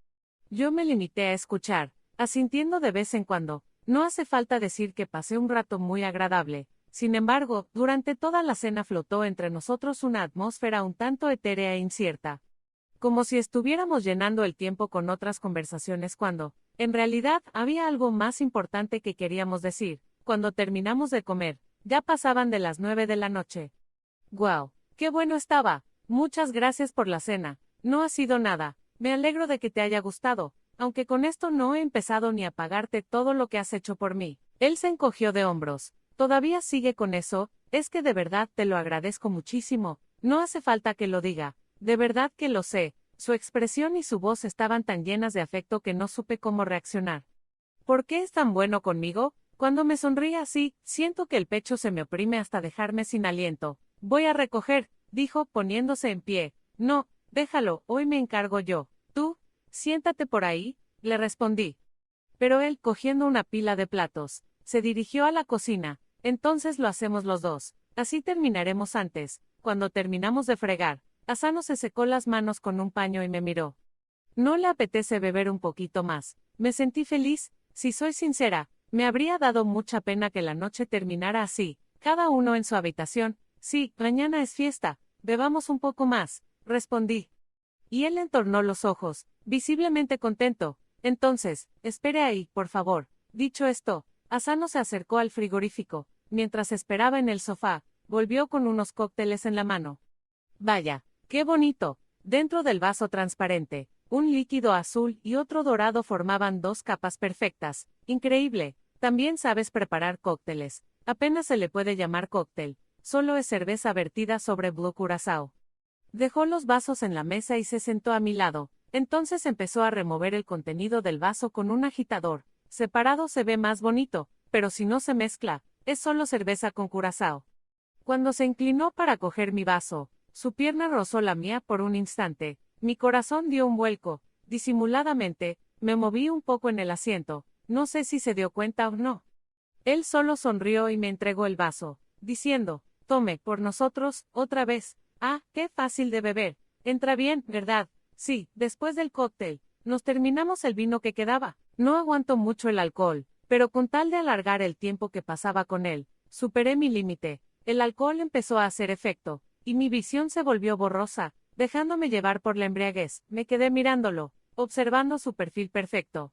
Yo me limité a escuchar, asintiendo de vez en cuando. No hace falta decir que pasé un rato muy agradable. Sin embargo, durante toda la cena flotó entre nosotros una atmósfera un tanto etérea e incierta. Como si estuviéramos llenando el tiempo con otras conversaciones cuando, en realidad, había algo más importante que queríamos decir. Cuando terminamos de comer, ya pasaban de las 9 de la noche. ¡Guau! ¡Qué bueno estaba! Muchas gracias por la cena. No ha sido nada. Me alegro de que te haya gustado, aunque con esto no he empezado ni a pagarte todo lo que has hecho por mí. Él se encogió de hombros. ¿Todavía sigue con eso? Es que de verdad te lo agradezco muchísimo. No hace falta que lo diga. De verdad que lo sé. Su expresión y su voz estaban tan llenas de afecto que no supe cómo reaccionar. ¿Por qué es tan bueno conmigo? Cuando me sonríe así, siento que el pecho se me oprime hasta dejarme sin aliento. Voy a recoger, dijo, poniéndose en pie. No, déjalo, hoy me encargo yo. Tú, siéntate por ahí, le respondí. Pero él, cogiendo una pila de platos, se dirigió a la cocina. Entonces lo hacemos los dos. Así terminaremos antes. Cuando terminamos de fregar, Asano se secó las manos con un paño y me miró. ¿No le apetece beber un poquito más? Me sentí feliz. Si soy sincera, me habría dado mucha pena que la noche terminara así, cada uno en su habitación. Sí, mañana es fiesta, bebamos un poco más, respondí. Y él entornó los ojos, visiblemente contento. Entonces, espere ahí, por favor. Dicho esto, Asano se acercó al frigorífico. Mientras esperaba en el sofá, volvió con unos cócteles en la mano. Vaya, qué bonito. Dentro del vaso transparente, un líquido azul y otro dorado formaban dos capas perfectas. Increíble. También sabes preparar cócteles. Apenas se le puede llamar cóctel. Solo es cerveza vertida sobre Blue Curazao. Dejó los vasos en la mesa y se sentó a mi lado. Entonces empezó a remover el contenido del vaso con un agitador. Separado se ve más bonito, pero si no se mezcla, es solo cerveza con curazao. Cuando se inclinó para coger mi vaso, su pierna rozó la mía por un instante. Mi corazón dio un vuelco. Disimuladamente, me moví un poco en el asiento. No sé si se dio cuenta o no. Él solo sonrió y me entregó el vaso, diciendo, tome, por nosotros, otra vez. Ah, qué fácil de beber. Entra bien, ¿verdad? Sí, después del cóctel, nos terminamos el vino que quedaba. No aguanto mucho el alcohol, pero con tal de alargar el tiempo que pasaba con él, superé mi límite. El alcohol empezó a hacer efecto, y mi visión se volvió borrosa, dejándome llevar por la embriaguez. Me quedé mirándolo, observando su perfil perfecto.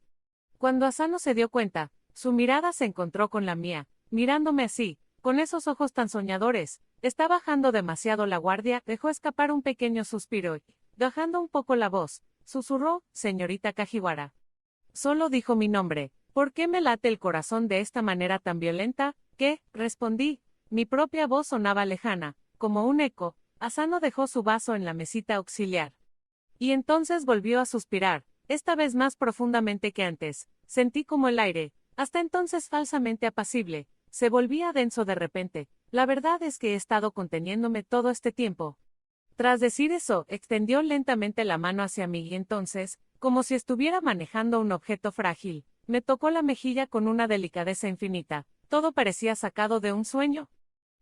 Cuando Asano se dio cuenta, su mirada se encontró con la mía, mirándome así, con esos ojos tan soñadores. Está bajando demasiado la guardia, dejó escapar un pequeño suspiro y, bajando un poco la voz, susurró, señorita Kajiwara. Solo dijo mi nombre. ¿Por qué me late el corazón de esta manera tan violenta? ¿Qué? Respondí. Mi propia voz sonaba lejana, como un eco. Asano dejó su vaso en la mesita auxiliar. Y entonces volvió a suspirar, esta vez más profundamente que antes. Sentí como el aire, hasta entonces falsamente apacible, se volvía denso de repente. La verdad es que he estado conteniéndome todo este tiempo. Tras decir eso, extendió lentamente la mano hacia mí y entonces, como si estuviera manejando un objeto frágil, me tocó la mejilla con una delicadeza infinita. Todo parecía sacado de un sueño.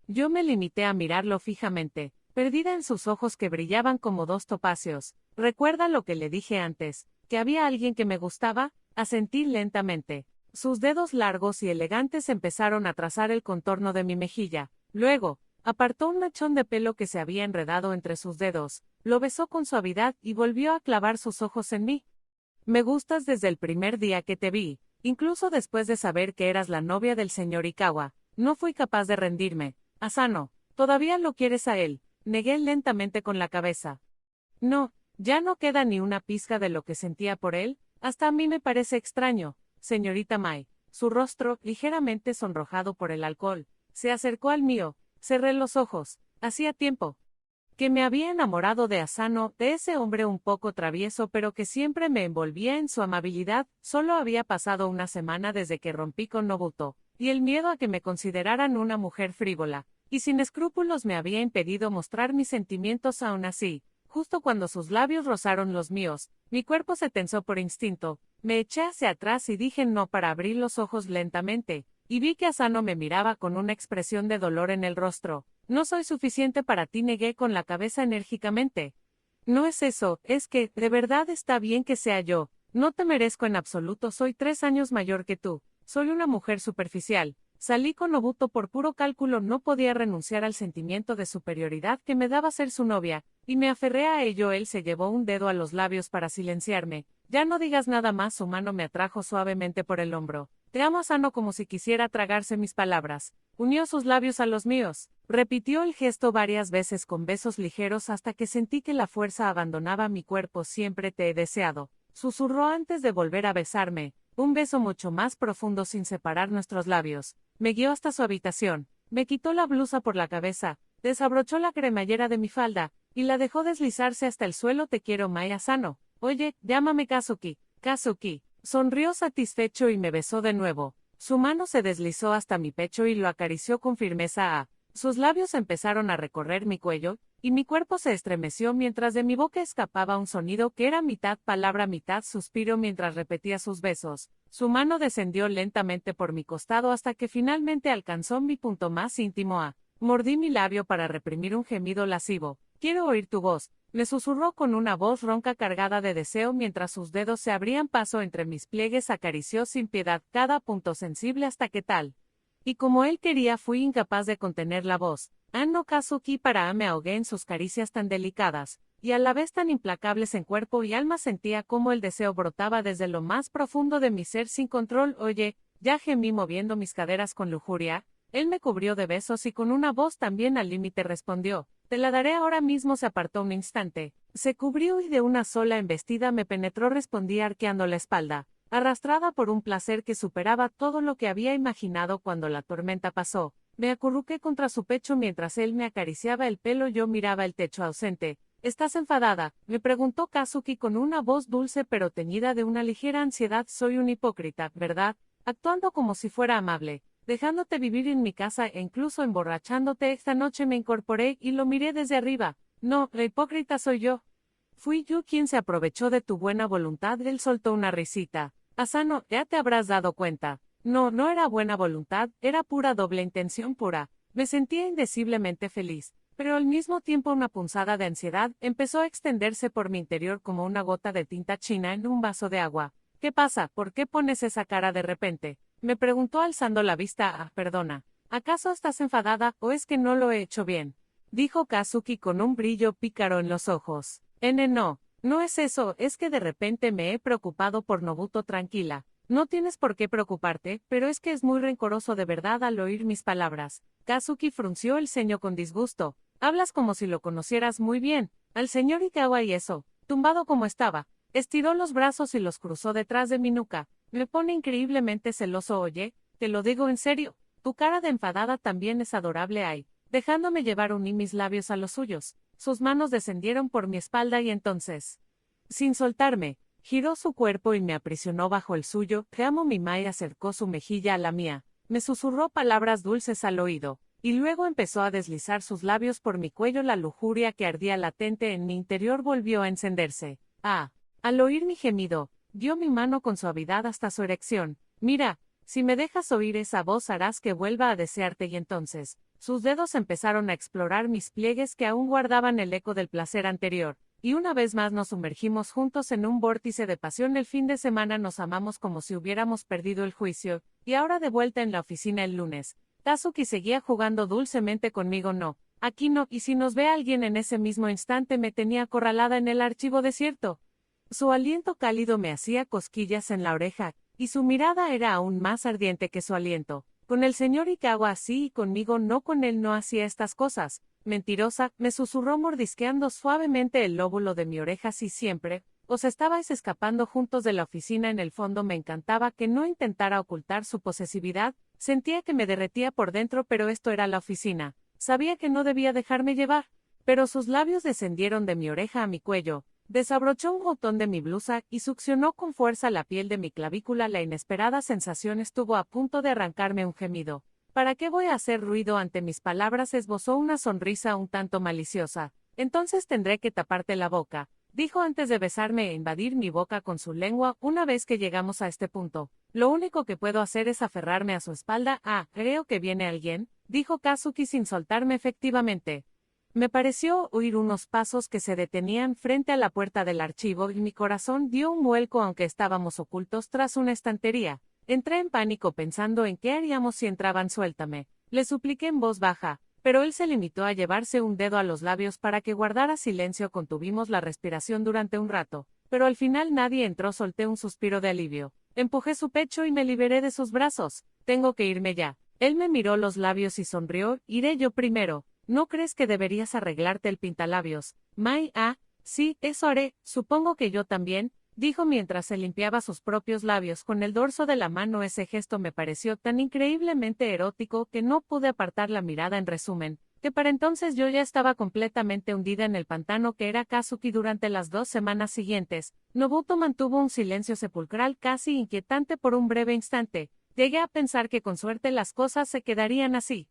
Yo me limité a mirarlo fijamente, perdida en sus ojos que brillaban como dos topacios. ¿Recuerda lo que le dije antes? ¿Que había alguien que me gustaba? Asentí lentamente. Sus dedos largos y elegantes empezaron a trazar el contorno de mi mejilla. Luego, apartó un mechón de pelo que se había enredado entre sus dedos, lo besó con suavidad y volvió a clavar sus ojos en mí. Me gustas desde el primer día que te vi, incluso después de saber que eras la novia del señor Ikawa. No fui capaz de rendirme. Asano, ¿todavía lo quieres a él? Negué lentamente con la cabeza. No, ya no queda ni una pizca de lo que sentía por él. Hasta a mí me parece extraño, señorita Mai. Su rostro, ligeramente sonrojado por el alcohol, se acercó al mío. Cerré los ojos. Hacía tiempo que me había enamorado de Asano, de ese hombre un poco travieso pero que siempre me envolvía en su amabilidad. Solo había pasado una semana desde que rompí con Nobuto, y el miedo a que me consideraran una mujer frívola y sin escrúpulos me había impedido mostrar mis sentimientos aún así. Justo cuando sus labios rozaron los míos, mi cuerpo se tensó por instinto, me eché hacia atrás y dije no para abrir los ojos lentamente, y vi que Asano me miraba con una expresión de dolor en el rostro. No soy suficiente para ti, negué con la cabeza enérgicamente. No es eso, es que, de verdad está bien que sea yo. No te merezco en absoluto, soy 3 años mayor que tú. Soy una mujer superficial. Salí con Nobuto por puro cálculo, no podía renunciar al sentimiento de superioridad que me daba ser su novia, y me aferré a ello. Él se llevó un dedo a los labios para silenciarme. Ya no digas nada más, su mano me atrajo suavemente por el hombro. Te amo, Asano, como si quisiera tragarse mis palabras. Unió sus labios a los míos. Repitió el gesto varias veces con besos ligeros hasta que sentí que la fuerza abandonaba mi cuerpo. Siempre te he deseado. Susurró antes de volver a besarme. Un beso mucho más profundo sin separar nuestros labios. Me guió hasta su habitación. Me quitó la blusa por la cabeza. Desabrochó la cremallera de mi falda y la dejó deslizarse hasta el suelo. Te quiero, Mai Asano. Oye, llámame Kazuki. Kazuki. Sonrió satisfecho y me besó de nuevo. Su mano se deslizó hasta mi pecho y lo acarició con firmeza. Sus labios empezaron a recorrer mi cuello, y mi cuerpo se estremeció mientras de mi boca escapaba un sonido que era mitad palabra mitad suspiro mientras repetía sus besos. Su mano descendió lentamente por mi costado hasta que finalmente alcanzó mi punto más íntimo. Mordí mi labio para reprimir un gemido lascivo. Quiero oír tu voz, me susurró con una voz ronca cargada de deseo mientras sus dedos se abrían paso entre mis pliegues. Acarició sin piedad cada punto sensible hasta que tal y como él quería fui incapaz de contener la voz. No Kazuki para me ahogué en sus caricias tan delicadas, y a la vez tan implacables en cuerpo y alma. Sentía como el deseo brotaba desde lo más profundo de mi ser sin control. Oye, ya gemí moviendo mis caderas con lujuria. Él me cubrió de besos y con una voz también al límite respondió, te la daré ahora mismo. Se apartó un instante, se cubrió y de una sola embestida me penetró. Respondí arqueando la espalda, arrastrada por un placer que superaba todo lo que había imaginado. Cuando la tormenta pasó, me acurruqué contra su pecho mientras él me acariciaba el pelo. Yo miraba el techo ausente. ¿Estás enfadada?, me preguntó Kazuki con una voz dulce pero teñida de una ligera ansiedad. Soy un hipócrita, ¿verdad? Actuando como si fuera amable, dejándote vivir en mi casa e incluso emborrachándote. Esta noche me incorporé y lo miré desde arriba. No, la hipócrita soy yo. Fui yo quien se aprovechó de tu buena voluntad. Él soltó una risita. Asano, ya te habrás dado cuenta. No, no era buena voluntad, era pura doble intención pura. Me sentía indeciblemente feliz, pero al mismo tiempo una punzada de ansiedad empezó a extenderse por mi interior como una gota de tinta china en un vaso de agua. ¿Qué pasa? ¿Por qué pones esa cara de repente?, me preguntó alzando la vista. Perdona. ¿Acaso estás enfadada o es que no lo he hecho bien?, dijo Kazuki con un brillo pícaro en los ojos. No. No es eso, es que de repente me he preocupado por Nobuto. Tranquila, no tienes por qué preocuparte, pero es que es muy rencoroso de verdad al oír mis palabras. Kazuki frunció el ceño con disgusto. Hablas como si lo conocieras muy bien. Al señor Ikawa y eso, tumbado como estaba, estiró los brazos y los cruzó detrás de mi nuca. Me pone increíblemente celoso. Oye, te lo digo en serio, tu cara de enfadada también es adorable. Dejándome llevar uní mis labios a los suyos. Sus manos descendieron por mi espalda y entonces, sin soltarme, giró su cuerpo y me aprisionó bajo el suyo. Te amo. Mi Mai acercó su mejilla a la mía, me susurró palabras dulces al oído, y luego empezó a deslizar sus labios por mi cuello. La lujuria que ardía latente en mi interior volvió a encenderse. Al oír mi gemido, dio mi mano con suavidad hasta su erección. Mira, si me dejas oír esa voz harás que vuelva a desearte. Y entonces, sus dedos empezaron a explorar mis pliegues que aún guardaban el eco del placer anterior, y una vez más nos sumergimos juntos en un vórtice de pasión. El fin de semana nos amamos como si hubiéramos perdido el juicio, y ahora de vuelta en la oficina el lunes, Kazuki seguía jugando dulcemente conmigo. No, aquí no, y si nos ve alguien. En ese mismo instante me tenía acorralada en el archivo desierto. Su aliento cálido me hacía cosquillas en la oreja, y su mirada era aún más ardiente que su aliento. Con el señor Ikawa sí y conmigo no. Con él no hacía estas cosas. Mentirosa, me susurró mordisqueando suavemente el lóbulo de mi oreja. Si siempre os estabais escapando juntos de la oficina. En el fondo me encantaba que no intentara ocultar su posesividad. Sentía que me derretía por dentro, pero esto era la oficina. Sabía que no debía dejarme llevar. Pero sus labios descendieron de mi oreja a mi cuello, desabrochó un botón de mi blusa y succionó con fuerza la piel de mi clavícula. La inesperada sensación estuvo a punto de arrancarme un gemido. ¿Para qué voy a hacer ruido ante mis palabras? Esbozó una sonrisa un tanto maliciosa. Entonces tendré que taparte la boca, dijo antes de besarme e invadir mi boca con su lengua. Una vez que llegamos a este punto, lo único que puedo hacer es aferrarme a su espalda. Ah, creo que viene alguien, dijo Kazuki sin soltarme. Efectivamente. Me pareció oír unos pasos que se detenían frente a la puerta del archivo y mi corazón dio un vuelco aunque estábamos ocultos tras una estantería. Entré en pánico pensando en qué haríamos si entraban. Suéltame, le supliqué en voz baja, pero él se limitó a llevarse un dedo a los labios para que guardara silencio. Contuvimos la respiración durante un rato, pero al final nadie entró. Solté un suspiro de alivio. Empujé su pecho y me liberé de sus brazos. Tengo que irme ya. Él me miró los labios y sonrió. Iré yo primero. ¿No crees que deberías arreglarte el pintalabios, Mai? Ah, sí, eso haré, supongo que yo también, dijo mientras se limpiaba sus propios labios con el dorso de la mano. Ese gesto me pareció tan increíblemente erótico que no pude apartar la mirada. En resumen, que para entonces yo ya estaba completamente hundida en el pantano que era Kazuki. Durante las 2 semanas siguientes, Nobuto mantuvo un silencio sepulcral casi inquietante. Por un breve instante, llegué a pensar que con suerte las cosas se quedarían así.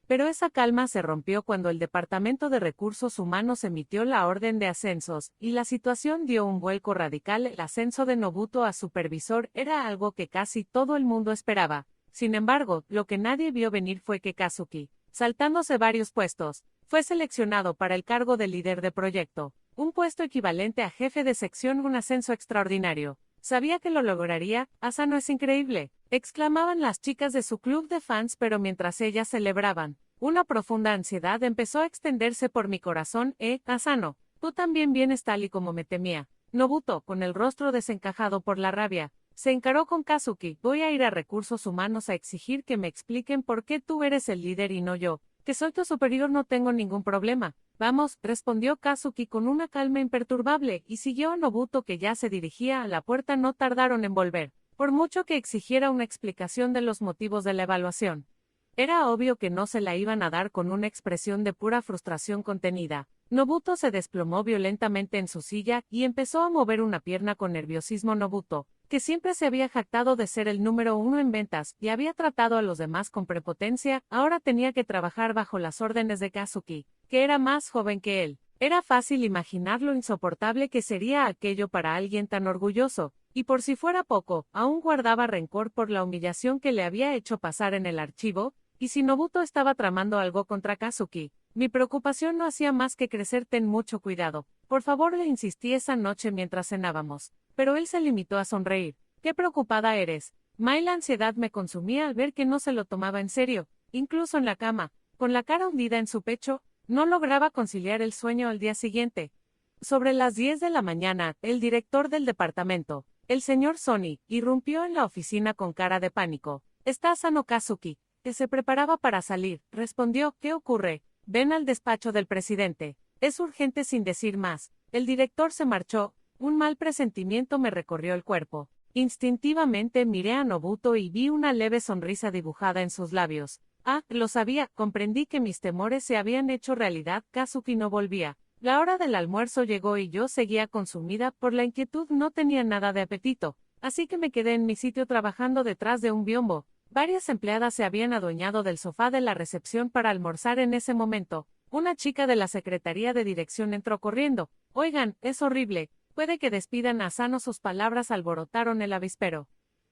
Pero esa calma se rompió cuando el Departamento de Recursos Humanos emitió la orden de ascensos, y la situación dio un vuelco radical. El ascenso de Nobuto a supervisor era algo que casi todo el mundo esperaba. Sin embargo, lo que nadie vio venir fue que Kazuki, saltándose varios puestos, fue seleccionado para el cargo de líder de proyecto, un puesto equivalente a jefe de sección. Un ascenso extraordinario. Sabía que lo lograría. Asano es increíble, exclamaban las chicas de su club de fans. Pero mientras ellas celebraban, una profunda ansiedad empezó a extenderse por mi corazón. Asano, tú también vienes tal y como me temía. Nobuto, con el rostro desencajado por la rabia, se encaró con Kazuki. Voy a ir a recursos humanos a exigir que me expliquen por qué tú eres el líder y no yo, que soy tu superior. No tengo ningún problema. Vamos, respondió Kazuki con una calma imperturbable, y siguió a Nobuto que ya se dirigía a la puerta. No tardaron en volver, por mucho que exigiera una explicación de los motivos de la evaluación. Era obvio que no se la iban a dar. Con una expresión de pura frustración contenida, Nobuto se desplomó violentamente en su silla y empezó a mover una pierna con nerviosismo. Nobuto, que siempre se había jactado de ser el número 1 en ventas y había tratado a los demás con prepotencia, ahora tenía que trabajar bajo las órdenes de Kazuki, que era más joven que él. Era fácil imaginar lo insoportable que sería aquello para alguien tan orgulloso, y por si fuera poco, aún guardaba rencor por la humillación que le había hecho pasar en el archivo. Y si Nobuto estaba tramando algo contra Kazuki, mi preocupación no hacía más que crecer. Ten mucho cuidado, por favor, le insistí esa noche mientras cenábamos, pero él se limitó a sonreír. ¿Qué preocupada eres, Mai? La ansiedad me consumía al ver que no se lo tomaba en serio. Incluso en la cama, con la cara hundida en su pecho, no lograba conciliar el sueño. Al día siguiente, sobre las 10 de la mañana, el director del departamento, el señor Sony, irrumpió en la oficina con cara de pánico. ¿Está sano Kazuki? Que se preparaba para salir, respondió. ¿Qué ocurre? Ven al despacho del presidente. Es urgente. Sin decir más, el director se marchó. Un mal presentimiento me recorrió el cuerpo. Instintivamente miré a Nobuto y vi una leve sonrisa dibujada en sus labios. Ah, lo sabía. Comprendí que mis temores se habían hecho realidad. Kazuki no volvía. La hora del almuerzo llegó y yo seguía consumida por la inquietud. No tenía nada de apetito, así que me quedé en mi sitio trabajando detrás de un biombo. Varias empleadas se habían adueñado del sofá de la recepción para almorzar. En ese momento, una chica de la Secretaría de Dirección entró corriendo. Oigan, es horrible. Puede que despidan a Asano. Sus palabras alborotaron el avispero.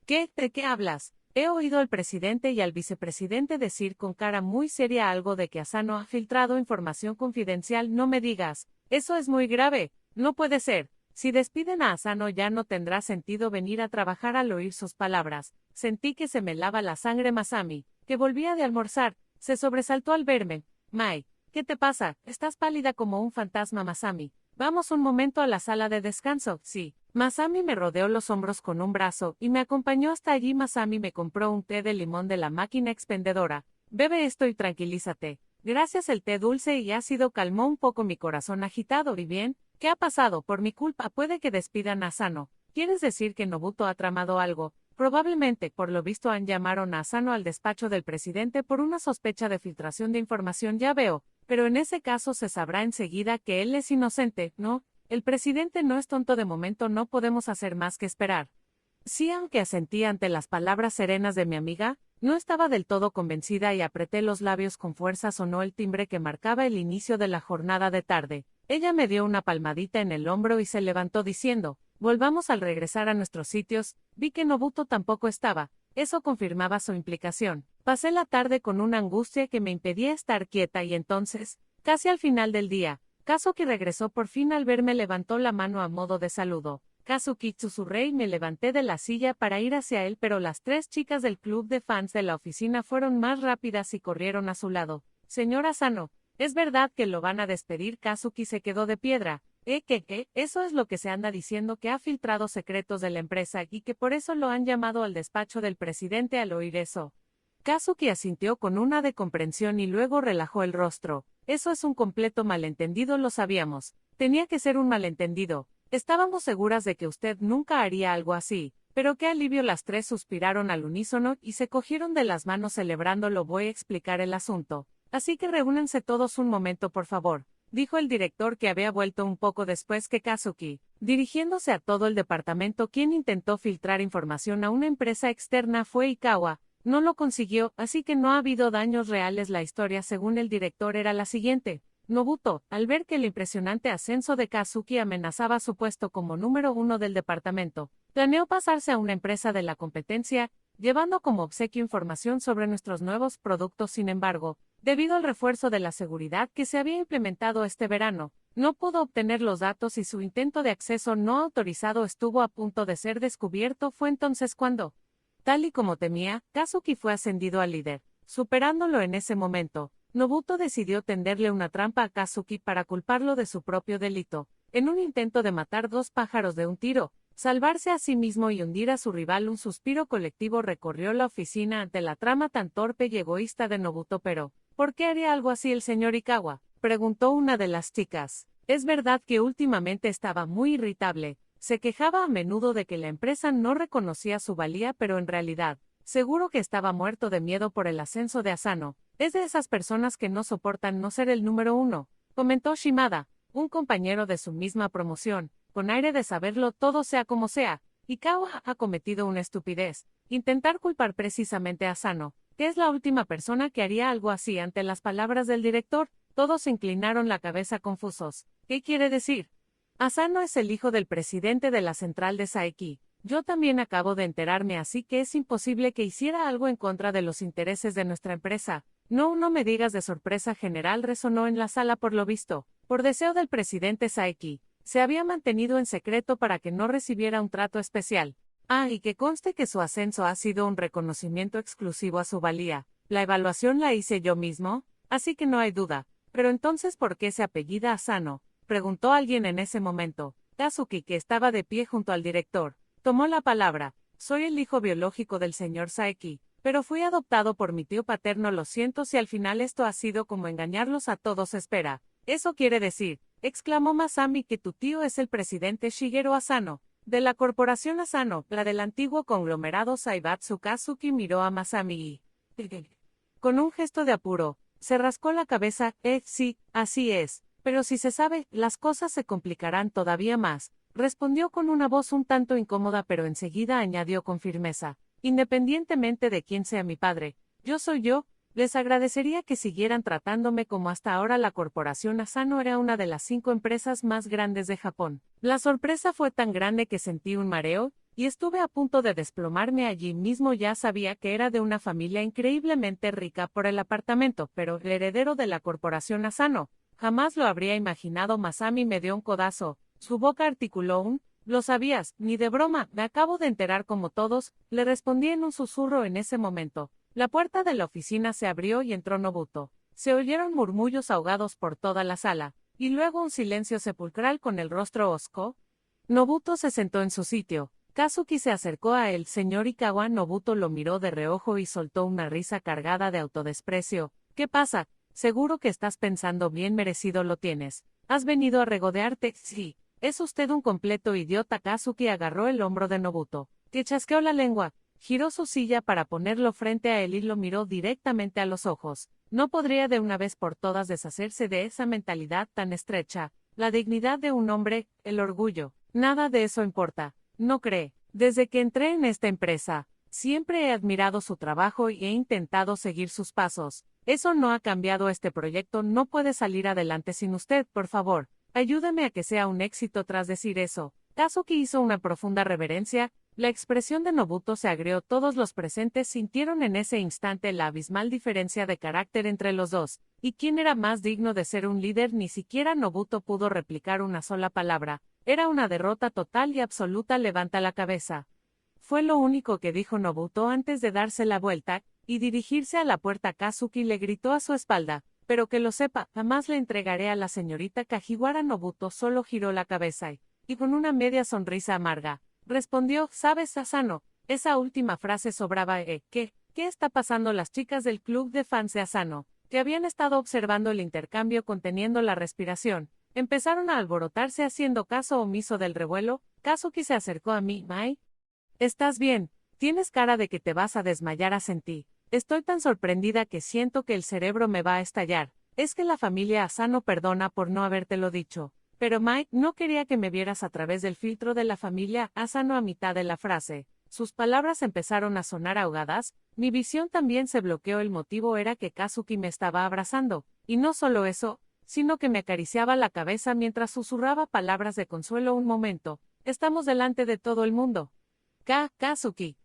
¿Qué? ¿De qué hablas? He oído al presidente y al vicepresidente decir con cara muy seria algo de que Asano ha filtrado información confidencial. No me digas. Eso es muy grave. No puede ser. Si despiden a Asano ya no tendrá sentido venir a trabajar. Al oír sus palabras, sentí que se me helaba la sangre. Masami, que volvía de almorzar, se sobresaltó al verme. Mai, ¿qué te pasa? Estás pálida como un fantasma. Masami, vamos un momento a la sala de descanso. Sí. Masami me rodeó los hombros con un brazo y me acompañó hasta allí. Masami me compró un té de limón de la máquina expendedora. Bebe esto y tranquilízate. Gracias. El té dulce y ácido calmó un poco mi corazón agitado. ¿Y bien? ¿Qué ha pasado? Por mi culpa puede que despidan a Asano. ¿Quieres decir que Nobuto ha tramado algo? Probablemente. Por lo visto llamaron a Asano al despacho del presidente por una sospecha de filtración de información. Ya veo. pero en ese caso se sabrá enseguida que él es inocente, ¿no? El presidente no es tonto de momento, no podemos hacer más que esperar. Sí, aunque asentí ante las palabras serenas de mi amiga, no estaba del todo convencida y apreté los labios con fuerza. Sonó el timbre que marcaba el inicio de la jornada de tarde. Ella me dio una palmadita en el hombro y se levantó diciendo, volvamos al regresar a nuestros sitios. Vi que Nobuto tampoco estaba. Eso confirmaba su implicación. Pasé la tarde con una angustia que me impedía estar quieta y entonces, casi al final del día, Kazuki regresó por fin. Al verme levantó la mano a modo de saludo. Kazuki, susurré y me levanté de la silla para ir hacia él, pero las 3 chicas del club de fans de la oficina fueron más rápidas y corrieron a su lado. Señor Asano, ¿es verdad que lo van a despedir? Kazuki se quedó de piedra. Eso es lo que se anda diciendo, que ha filtrado secretos de la empresa y que por eso lo han llamado al despacho del presidente. Al oír eso, Kazuki asintió con una de comprensión y luego relajó el rostro. Eso es un completo malentendido, lo sabíamos. Tenía que ser un malentendido. Estábamos seguras de que usted nunca haría algo así. Pero qué alivio. Las 3 suspiraron al unísono y se cogieron de las manos celebrándolo. Voy a explicar el asunto. Así que reúnanse todos un momento, por favor, dijo el director, que había vuelto un poco después que Kazuki, dirigiéndose a todo el departamento. Quien intentó filtrar información a una empresa externa fue Ikawa. No lo consiguió, así que no ha habido daños reales. La historia, según el director, era la siguiente. Nobuto, al ver que el impresionante ascenso de Kazuki amenazaba su puesto como número 1 del departamento, planeó pasarse a una empresa de la competencia, llevando como obsequio información sobre nuestros nuevos productos. Sin embargo, debido al refuerzo de la seguridad que se había implementado este verano, no pudo obtener los datos y su intento de acceso no autorizado estuvo a punto de ser descubierto. Fue entonces cuando, tal y como temía, Kazuki fue ascendido a líder. Superándolo en ese momento, Nobuto decidió tenderle una trampa a Kazuki para culparlo de su propio delito, en un intento de matar 2 pájaros de un tiro, salvarse a sí mismo y hundir a su rival. Un suspiro colectivo recorrió la oficina ante la trama tan torpe y egoísta de Nobuto. Pero, ¿por qué haría algo así el señor Ikawa?, preguntó una de las chicas. Es verdad que últimamente estaba muy irritable. Se quejaba a menudo de que la empresa no reconocía su valía, pero en realidad, seguro que estaba muerto de miedo por el ascenso de Asano. Es de esas personas que no soportan no ser el número 1, comentó Shimada, un compañero de su misma promoción, con aire de saberlo todo. Sea como sea, Ikawa ha cometido una estupidez, intentar culpar precisamente a Asano, que es la última persona que haría algo así. Ante las palabras del director, todos inclinaron la cabeza confusos. ¿Qué quiere decir? Asano es el hijo del presidente de la central de Saeki. Yo también acabo de enterarme, así que es imposible que hiciera algo en contra de los intereses de nuestra empresa. No me digas. De sorpresa general resonó en la sala. Por lo visto, por deseo del presidente Saeki, se había mantenido en secreto para que no recibiera un trato especial. Y que conste que su ascenso ha sido un reconocimiento exclusivo a su valía. La evaluación la hice yo mismo, así que no hay duda. Pero entonces, ¿por qué se apellida Asano?, preguntó alguien en ese momento. Kazuki, que estaba de pie junto al director, tomó la palabra. Soy el hijo biológico del señor Saeki, pero fui adoptado por mi tío paterno. Lo siento si al final esto ha sido como engañarlos a todos. Espera, ¿eso quiere decir, exclamó Masami, que tu tío es el presidente Shigeru Asano, de la corporación Asano, la del antiguo conglomerado Saibatsu? Kazuki miró a Masami y, con un gesto de apuro, se rascó la cabeza. Sí, así es, pero si se sabe, las cosas se complicarán todavía más, respondió con una voz un tanto incómoda, pero enseguida añadió con firmeza. Independientemente de quién sea mi padre, yo soy yo. Les agradecería que siguieran tratándome como hasta ahora. La corporación Asano era una de las 5 empresas más grandes de Japón. La sorpresa fue tan grande que sentí un mareo, y estuve a punto de desplomarme allí mismo. Ya sabía que era de una familia increíblemente rica por el apartamento, pero el heredero de la corporación Asano, jamás lo habría imaginado. Masami me dio un codazo. Su boca articuló un, «¿Lo sabías? Ni de broma, me acabo de enterar como todos», le respondí en un susurro. En ese momento, la puerta de la oficina se abrió y entró Nobuto. Se oyeron murmullos ahogados por toda la sala, y luego un silencio sepulcral con el rostro hosco. Nobuto se sentó en su sitio. Kazuki se acercó a él. Señor Ikawa. Nobuto lo miró de reojo y soltó una risa cargada de autodesprecio. ¿Qué pasa? Seguro que estás pensando, bien merecido lo tienes. ¿Has venido a regodearte? Sí. Es usted un completo idiota. Kazuki agarró el hombro de Nobuto, que chasqueó la lengua, giró su silla para ponerlo frente a él y lo miró directamente a los ojos. ¿No podría de una vez por todas deshacerse de esa mentalidad tan estrecha? La dignidad de un hombre, el orgullo, nada de eso importa, ¿no cree? Desde que entré en esta empresa, siempre he admirado su trabajo y he intentado seguir sus pasos. Eso no ha cambiado. Este proyecto no puede salir adelante sin usted, por favor. Ayúdame a que sea un éxito. Tras decir eso, Kazuki hizo una profunda reverencia. La expresión de Nobuto se agrió. Todos los presentes sintieron en ese instante la abismal diferencia de carácter entre los dos. ¿Y quién era más digno de ser un líder? Ni siquiera Nobuto pudo replicar una sola palabra. Era una derrota total y absoluta. Levanta la cabeza. Fue lo único que dijo Nobuto antes de darse la vuelta y dirigirse a la puerta. Kazuki le gritó a su espalda, pero que lo sepa, jamás le entregaré a la señorita Kajiwara. Nobuto solo giró la cabeza y con una media sonrisa amarga, respondió, ¿sabes, Asano? Esa última frase sobraba. ¿Qué está pasando? Las chicas del club de fans de Asano, que habían estado observando el intercambio conteniendo la respiración, empezaron a alborotarse haciendo caso omiso del revuelo. Kazuki se acercó a mí. Mai, ¿estás bien? Tienes cara de que te vas a desmayar. Asentí. Estoy tan sorprendida que siento que el cerebro me va a estallar. Es que la familia Asano, perdona por no habértelo dicho. Pero Mike, no quería que me vieras a través del filtro de la familia Asano. A mitad de la frase, sus palabras empezaron a sonar ahogadas, mi visión también se bloqueó. El motivo era que Kazuki me estaba abrazando, y no solo eso, sino que me acariciaba la cabeza mientras susurraba palabras de consuelo. Un momento, estamos delante de todo el mundo. Kazuki,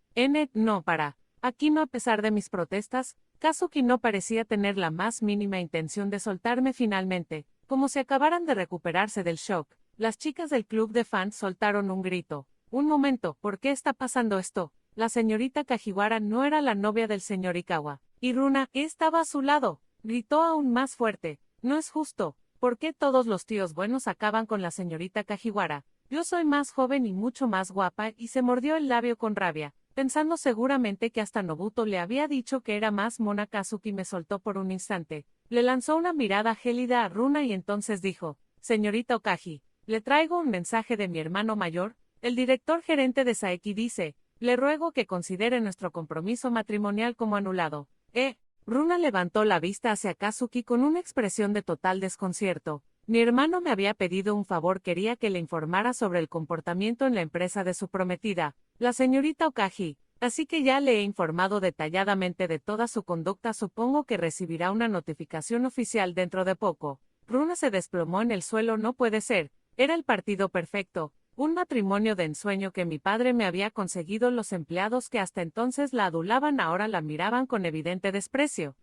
no para. Aquí no. A pesar de mis protestas, Kazuki no parecía tener la más mínima intención de soltarme. Finalmente, como si acabaran de recuperarse del shock, las chicas del club de fans soltaron un grito. Un momento, ¿por qué está pasando esto? La señorita Kajiwara no era la novia del señor Ikawa. Y Runa estaba a su lado. Gritó aún más fuerte. No es justo. ¿Por qué todos los tíos buenos acaban con la señorita Kajiwara? Yo soy más joven y mucho más guapa. Y se mordió el labio con rabia, pensando seguramente que hasta Nobuto le había dicho que era más mona. Kazuki me soltó por un instante. Le lanzó una mirada gélida a Runa y entonces dijo, señorita Okaji, le traigo un mensaje de mi hermano mayor. El director gerente de Saeki dice, le ruego que considere nuestro compromiso matrimonial como anulado. Runa levantó la vista hacia Kazuki con una expresión de total desconcierto. Mi hermano me había pedido un favor. Quería que le informara sobre el comportamiento en la empresa de su prometida, la señorita Okaji. Así que ya le he informado detalladamente de toda su conducta. Supongo que recibirá una notificación oficial dentro de poco. Runa se desplomó en el suelo. No puede ser. Era el partido perfecto. Un matrimonio de ensueño que mi padre me había conseguido. Los empleados que hasta entonces la adulaban ahora la miraban con evidente desprecio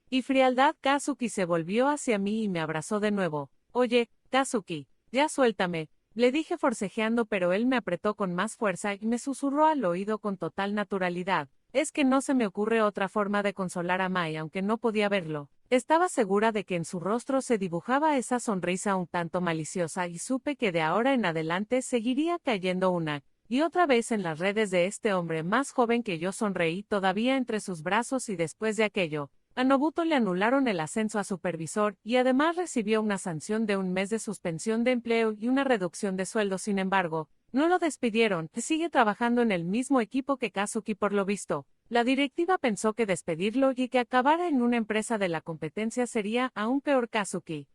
y frialdad. Kazuki se volvió hacia mí y me abrazó de nuevo. Oye, Kazuki, ya suéltame, le dije forcejeando, pero él me apretó con más fuerza y me susurró al oído con total naturalidad. Es que no se me ocurre otra forma de consolar a Mai. Aunque no podía verlo, estaba segura de que en su rostro se dibujaba esa sonrisa un tanto maliciosa y supe que de ahora en adelante seguiría cayendo una y otra vez en las redes de este hombre más joven que yo. Sonreí todavía entre sus brazos y después de aquello, a Nobuto le anularon el ascenso a supervisor y además recibió una sanción de un mes de suspensión de empleo y una reducción de sueldo. Sin embargo, no lo despidieron, sigue trabajando en el mismo equipo que Kazuki. Por lo visto, la directiva pensó que despedirlo y que acabara en una empresa de la competencia sería aún peor. Kazuki,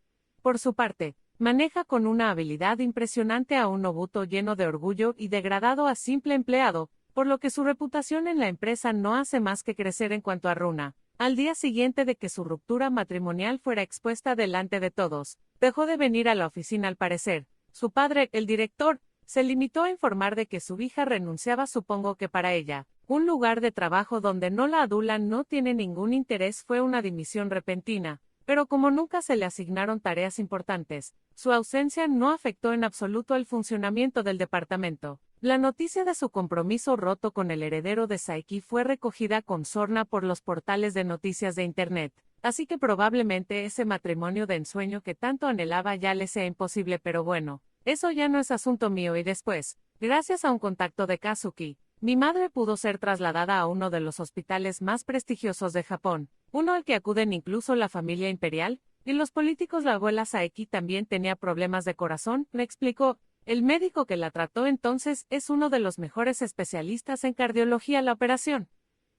por su parte, maneja con una habilidad impresionante a un Nobuto lleno de orgullo y degradado a simple empleado, por lo que su reputación en la empresa no hace más que crecer. En cuanto a Runa, al día siguiente de que su ruptura matrimonial fuera expuesta delante de todos, dejó de venir a la oficina. Al parecer, su padre, el director, se limitó a informar de que su hija renunciaba. Supongo que para ella, un lugar de trabajo donde no la adulan no tiene ningún interés. Fue una dimisión repentina, pero como nunca se le asignaron tareas importantes, su ausencia no afectó en absoluto el funcionamiento del departamento. La noticia de su compromiso roto con el heredero de Saeki fue recogida con sorna por los portales de noticias de Internet, así que probablemente ese matrimonio de ensueño que tanto anhelaba ya le sea imposible. Pero bueno, eso ya no es asunto mío. Y después, gracias a un contacto de Kazuki, mi madre pudo ser trasladada a uno de los hospitales más prestigiosos de Japón, uno al que acuden incluso la familia imperial y los políticos. La abuela Saeki también tenía problemas de corazón, me explicó. El médico que la trató entonces es uno de los mejores especialistas en cardiología. La operación,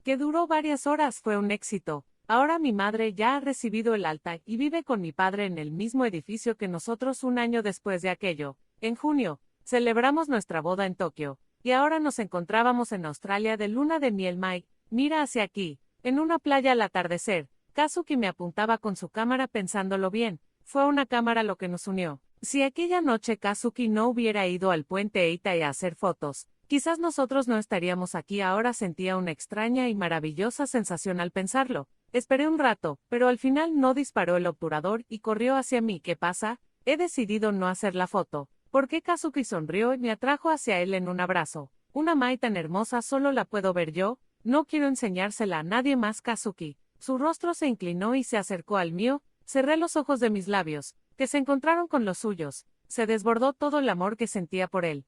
que duró varias horas, fue un éxito. Ahora mi madre ya ha recibido el alta y vive con mi padre en el mismo edificio que nosotros un año después de aquello. En junio, celebramos nuestra boda en Tokio, y ahora nos encontrábamos en Australia de luna de miel. Mike, mira hacia aquí, en una playa al atardecer. Kazuki me apuntaba con su cámara pensándolo bien. Fue una cámara lo que nos unió. Si aquella noche Kazuki no hubiera ido al puente Eitai a hacer fotos, quizás nosotros no estaríamos aquí ahora. Sentía una extraña y maravillosa sensación al pensarlo. Esperé un rato, pero al final no disparó el obturador y corrió hacia mí. ¿Qué pasa? He decidido no hacer la foto. ¿Por qué? Kazuki sonrió y me atrajo hacia él en un abrazo. Una Mai tan hermosa solo la puedo ver yo. No quiero enseñársela a nadie más. Kazuki. Su rostro se inclinó y se acercó al mío. Cerré los ojos de mis labios, que se encontraron con los suyos. Se desbordó todo el amor que sentía por él.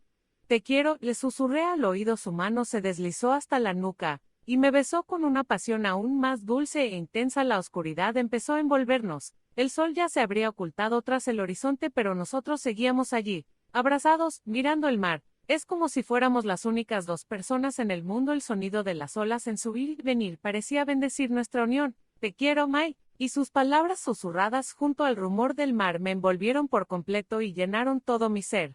Te quiero, le susurré al oído. Su mano se deslizó hasta la nuca, y me besó con una pasión aún más dulce e intensa. La oscuridad empezó a envolvernos. El sol ya se habría ocultado tras el horizonte, pero nosotros seguíamos allí, abrazados, mirando el mar. Es como si fuéramos las únicas dos personas en el mundo. El sonido de las olas en su ir y venir parecía bendecir nuestra unión. Te quiero, Mai. Y sus palabras susurradas junto al rumor del mar me envolvieron por completo y llenaron todo mi ser.